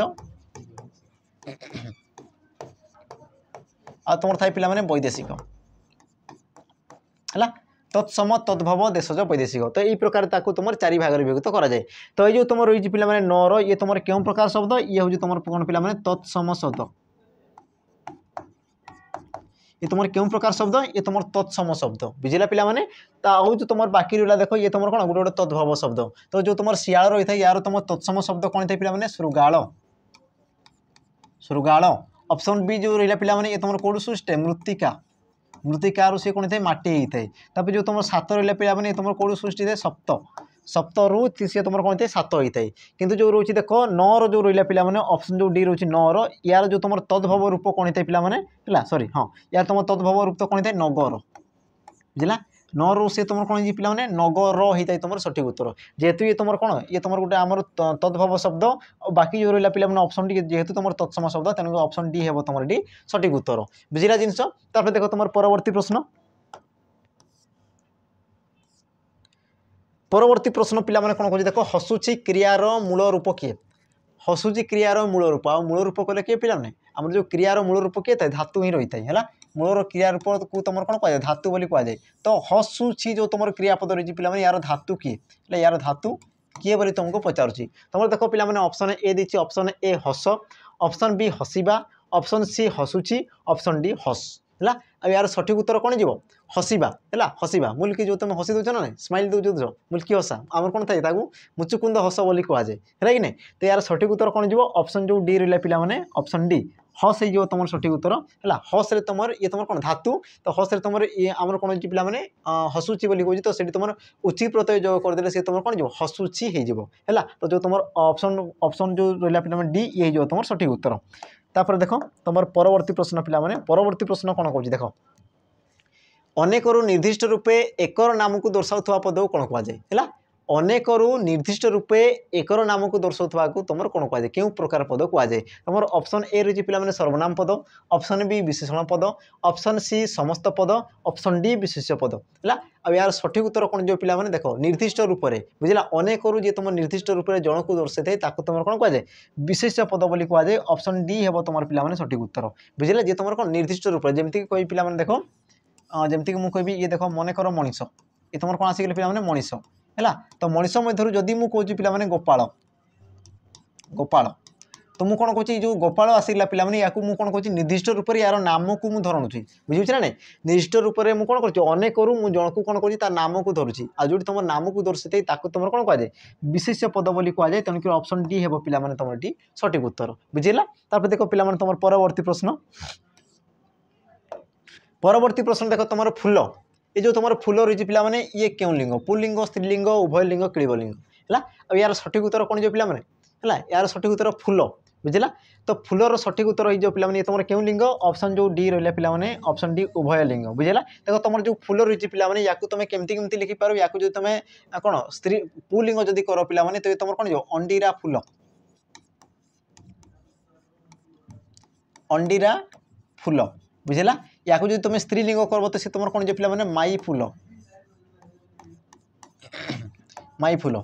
आ तुम थाए पिला माने वैदेशिक हैला तत्सम तद्भव देशज वैदेशिक तो यही प्रकार ताकू तुम चारि भाग विभक्त करा जाए। तो ये जो तुम रही पे नौर ये तुम क्यों प्रकार शब्द ये हूँ तुम कौन पे तत्सम शब्द ये तुम क्यों प्रकार शब्द ये तुम तत्सम शब्द बुझेगा पे हूँ तुम बाकी रहा देखो ये तुम कौन गोटे गोटे तद्भव शब्द तो जो तुम शियाल रही है यार तुम तत्सम शब्द कौन थे पे श्रृगाल श्रृगाल। ऑप्शन बी जो रहा पे ये तुम कौन सृष्टि मृत्तिका मृत्तिकार से कौन थे माटी होता है जो तुम सात रहा पे तुम कौन सृष्टि थे सप्त सप्त रु सी तुम कौन थे सात होता है किंतु जो रोचे देख नौर जो रहा पे ऑप्शन जो डी रोचे नौर यार जो तुम तद्भव रूप कौन थे पे सॉरी हाँ यार तुम तद्भव रूप तो कौन थे नगर बुझला नौर से तुम कौन पे नगर होता है तुम सठिक उत्तर जेहेतु ये तुम कौन ये तुम गोटे आम तद्भव शब्द और बाकी जो रहा पे ऑप्शन डी जेहेतु तुम तत्सम शब्द तेणु ऑप्शन डी है तुम डी सठिक उत्तर बुझला जिनस। देख तुम परवर्ती प्रश्न, परवर्ती प्रश्न पिला माने कोन कहै देखो हसुची क्रियार मूल रूप किए हसुची क्रियार मूल रूप आ मूल रूप कहले किए पिला माने हमर जो क्रियार मूल रूप किए धातु ही रही है हैला मूलर क्रिया रूप को तुम कौन कह धातु बोली कहुए तो हसुची जो तुम क्रियापद रही पे यार धातु किए यार धातु किए बोली तुमको पचारुची तुम देखो पे ऑप्शन ए दी ऑप्शन ए हस, ऑप्शन बी हसिबा, ऑप्शन सी हसुची, ऑप्शन डी हस है। अब यार सठिक उत्तर कौन जीव हसिबा है हसिबा मुल्की जो तुम हसी दौच ना स्माइल दौच मुल्की हसा आम कौन थाए मुचुकुंद हस बोली कहुए है कि नहीं तो यार सठिक उत्तर कौन जीव ऑप्शन जो डी रहा पे ऑप्शन डी हस हो तुम सठिक उत्तर है हस तुम ये तुम कौन धातु तो हस तुम ये आम कौन पे हसुची बोली कहे तो तुम उचित प्रत्यय जो करदे से तुम कौन जीव हसुची है तो जो तुम ऑप्शन ऑप्शन जो रहा पे डी ये हो तुम सठिक उत्तर। तापर देख तुम परवर्ती प्रश्न पे परवर्ती प्रश्न कौन कह देख अनेकरू निर्दिष्ट रूपे एकर नाम को दर्शाउवा पद को कौन कहुए अनेकरू निर्दिष्ट रूपे एकर नाम को दर्शाउवा को तुम कौन कहुए क्यों प्रकार पद कहुए तुम ऑप्शन ए रही पे सर्वनाम पद, ऑप्शन बी विशेषण पद, ऑप्शन सी समस्त पद, ऑप्शन डी विशेष्य पद है। अब यार सठिक उत्तर कौन जो पे देख निर्दिष्ट रूप से बुझला अनेकरू जी तुम निर्दिष्ट रूप से जन को दर्शाई थे तुम कौन कहुए विशेष्य पद बोली कहुए ऑप्शन डी है तुम पे सठिक उत्तर बुझे जी तुम कौन निर्दिष्ट रूप से जमीक कही पे देख जमीक मुझे कहि ये देख मन कर मनीष ये तुम कौन आसिक पे मनीष है तो मनीष मध्य जदि मुझे पे गोपाल गोपाल तो मुझे कौन कहूँ जो गोपाल आसिला पे या कौन कहूँ निर्दिष्ट रूप से यार नाम को मुझे धरुची बुझे ना नहीं निर्दिष्ट रूप से मुझे कौन कर अनेकरू मुझे जन को कौन करुँच तार नाम को धरुची आ जो तुम नाम को दर्शाई तुम कौन कहुए विशेष्य पद बोली कहुए तेणुक ऑप्शन डी है पे तुम डी सठिक उत्तर बुझेगा। देख पे तुम परवर्ती प्रश्न, परवर्ती प्रश्न देख तुम फूल ये जो तुम फूल रही पे ये क्यों लिंग पुल्लिंग स्त्रीलिंग उभय लिंग किलिंग है। अब यार सठिक उत्तर कौन जो पे यार सठिक उत्तर फूल बुझला तो फूलर सठिक उत्तर हो पे तुम क्यों लिंग ऑप्शन जो डी रहा पे ऑप्शन डी उभय लिंग बुझेगा। देखो तुम जो फूल रही पे या तुम केमती लिखिपार या जो तुम कौन स्त्री पुलिंग जदि कर पे तो तुम कौन जो अंडीरा फूल अंडीरा फूल बुझेगा या जो तुम स्त्रीलिंग करब तो सी तुम कौन जो पे माई फूल माई फूल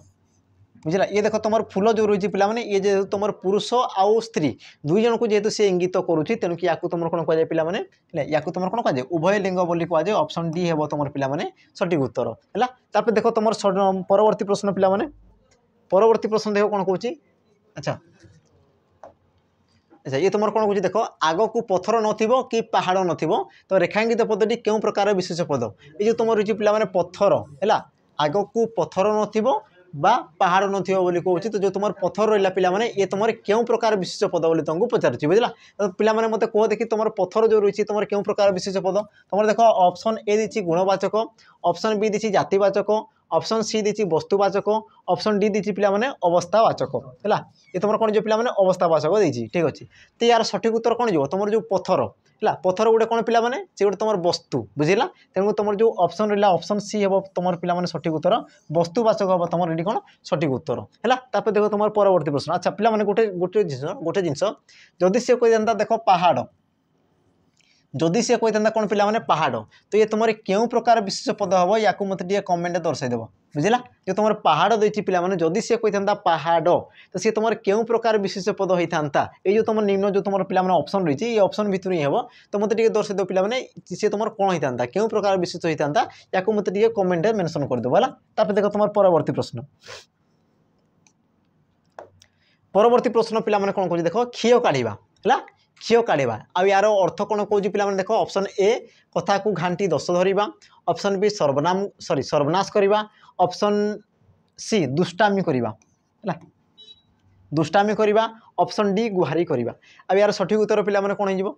बुझला ये देख तुम फूल जो रही है पे ये जो तुम पुरुष आउ स्त्री दुई जन को जेहेतु सी इंगित करुच्ची तेणु कि तुम कौन कह पे या तुम कौन कह उभय लिंग बोली कहुए ऑप्शन डी हे तुम पे सठिक उत्तर है देख तुम परवर्ती प्रश्न पे परवर्ती प्रश्न देख कौन कौन अच्छा अच्छा ये तुम कौन कह देख आग को पथर नथिबो कि पहाड़ नथिबो तो रेखांकित पदटी क्यों प्रकार विशेष पद ये जो तुम रही पे पथर है आग को पथर नथिबो बा पहाड़ नथिबो बोली कहूँ तो जो तुम पथर रहा पे ये तुम क्यों प्रकार विशेष पद बोली तुमको पचारुच्छी बुझला तो पे मत कह देखिए तुम पथर जो रही तुम क्यों प्रकार विशेष पद तुम देख ऑप्शन ए दी गुणवाचक ऑप्शन बी दी जातिवाचक ऑप्शन सी दी वस्तुवाचक ऑप्शन डी दी पे अवस्थावाचक है ये तुम कौन जो पे अवस्थावाचक देती ठीक अच्छे तो यार सठिक उत्तर कौन जो तुम जो पथर है पथर गोटे कौन पे से गोटे तुम वस्तु बुझेगा तेणु तुम जो ऑप्शन रहा ऑप्शन सी हे तुम पे सठिक उत्तर वस्तुवाचक हम तुम ये कौन सठिक उत्तर है देख तुम परवर्ती प्रश्न अच्छा पे गोटे गोटे जिनस जदि सी कही देख पहाड़ जदि सी कही था कौन पे पहाड़ तो ये तुम क्यों प्रकार विशेष पद हम या मत कमेंट दर्शाईदेव बुझेगा जो तुम पहाड़ देती पे जदि सी कही था पहाड़ तो सी तुम क्यों प्रकार विशेष पद होता ये जो तुम निम्न जो तुम पे ऑप्शन रही ये ऑप्शन भितर ही हम तो मत दर्शाईदेव पे सी तुम कौन होता क्यों प्रकार विशेष होता या मत कमेंट मेंशन करदेव है देख तुम परवर्ती प्रश्न परवर्ती प्रश्न पे कौन कह देख क्षीय काढ़ा है क्षीय काढ़ा आ यार अर्थ कौन कौन पे देख ऑप्शन ए कथा को घाटी दश धरवा ऑप्शन बी सर्वनाम सॉरी सर्वनाश करवा ऑप्शन सी दुष्टामी करवा है दुष्टामी करवा ऑप्शन डी गुहारी करवा आ यार सठिक उत्तर पे कौन हो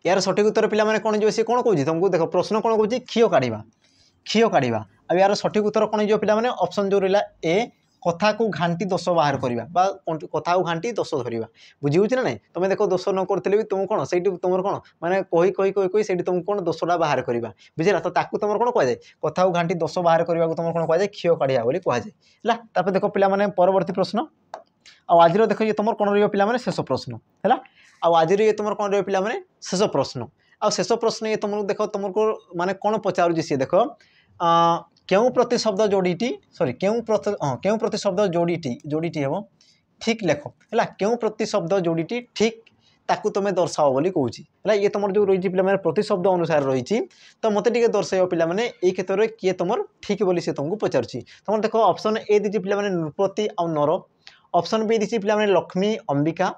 यार सठिक उत्तर पे कौन हो सी कौन कौन तुमको देख प्रश्न कौन कौन क्षीय काढ़ा आ यार सठिक उत्तर कौन हो पे ऑप्शन जो रहा ए कथा को घाटी दोष बाहर करवा कथा को घाटी दोष धरवा बुझी ना नहीं तुम देख दोष न करते भी तुम कौन से तुम कौन मैंने कही कही कही कही से तुमको कौन दोषटा बाहर करवा बुझेगा तो ताकू तुम कौन कहुए कथा को घाटी दोष बाहर करने को तुम कौन कहुए क्षीय काढ़ा बोली कहुए है देख पे परवर्ती प्रश्न आज देख ये तुम कौन पे शेष प्रश्न है आज ये तुम कौन पे शेष प्रश्न आ शेष प्रश्न ये तुमको देख तुमको माने कौन पचारूँ सी देख क्यों प्रतिशब्द जोड़ीटी सॉरी क्यों प्रतिशब्द जोड़ीटी हम ठीक लेख है क्यों प्रतिशब्द जोड़ीटी ठीक ताकू तुम दर्शाओ बोली कहूँ है ये तुम जो रही पे प्रतिशब्द अनुसार रही तो मत दर्शाइब पे ये क्षेत्र में किए तुम ठीक बोली से तुमको पचारुच्छी तुम देख ऑप्शन ए दी पे नृपति आ नर ऑप्शन बी दी पे लक्ष्मी अंबिका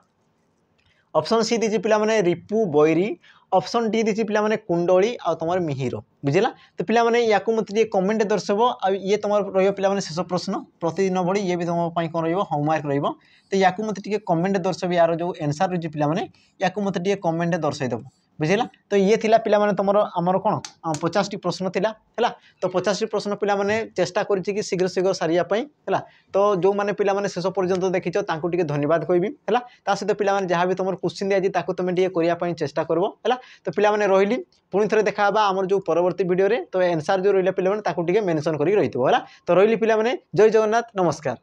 ऑप्शन सी दी पे रिपु बैरी ऑप्शन डी दी पे कुंडली आ तुम मिहिर बुझेगा तो पे या मत कमेंट दर्शब आ ये तुम पे शेष प्रश्न प्रतिदिन भरी ये भी तुम कौन होमवर्क तो या मत कमेंट दर्शब यार जो आंसर रही पे या मत कमेंट दर्शाईदेव बुझेगा तो ये थिला पिला माने तुम आमर कौन 50 प्रश्न थिला है तो 50 प्रश्न पिला माने चेष्टा करिछि कि शीघ्र शीघ्र सारिया पई है तो जो माने पिला माने शेष पर्यंत देखिछ तांको टिके धन्यवाद कहबी है ता सहित पिला माने जहाँ भी तुम क्वेश्चन दिया ताको तुम टिके करिया पई चेष्टा करबो है तो पिला माने रहिली पुणी थे देखा आमर जो परवर्ती वीडियो रे तो आंसर जो रहिला पिला माने ताको टिके मेंशन करी रहितो है तो रहिली पिला माने जय जगन्नाथ नमस्कार।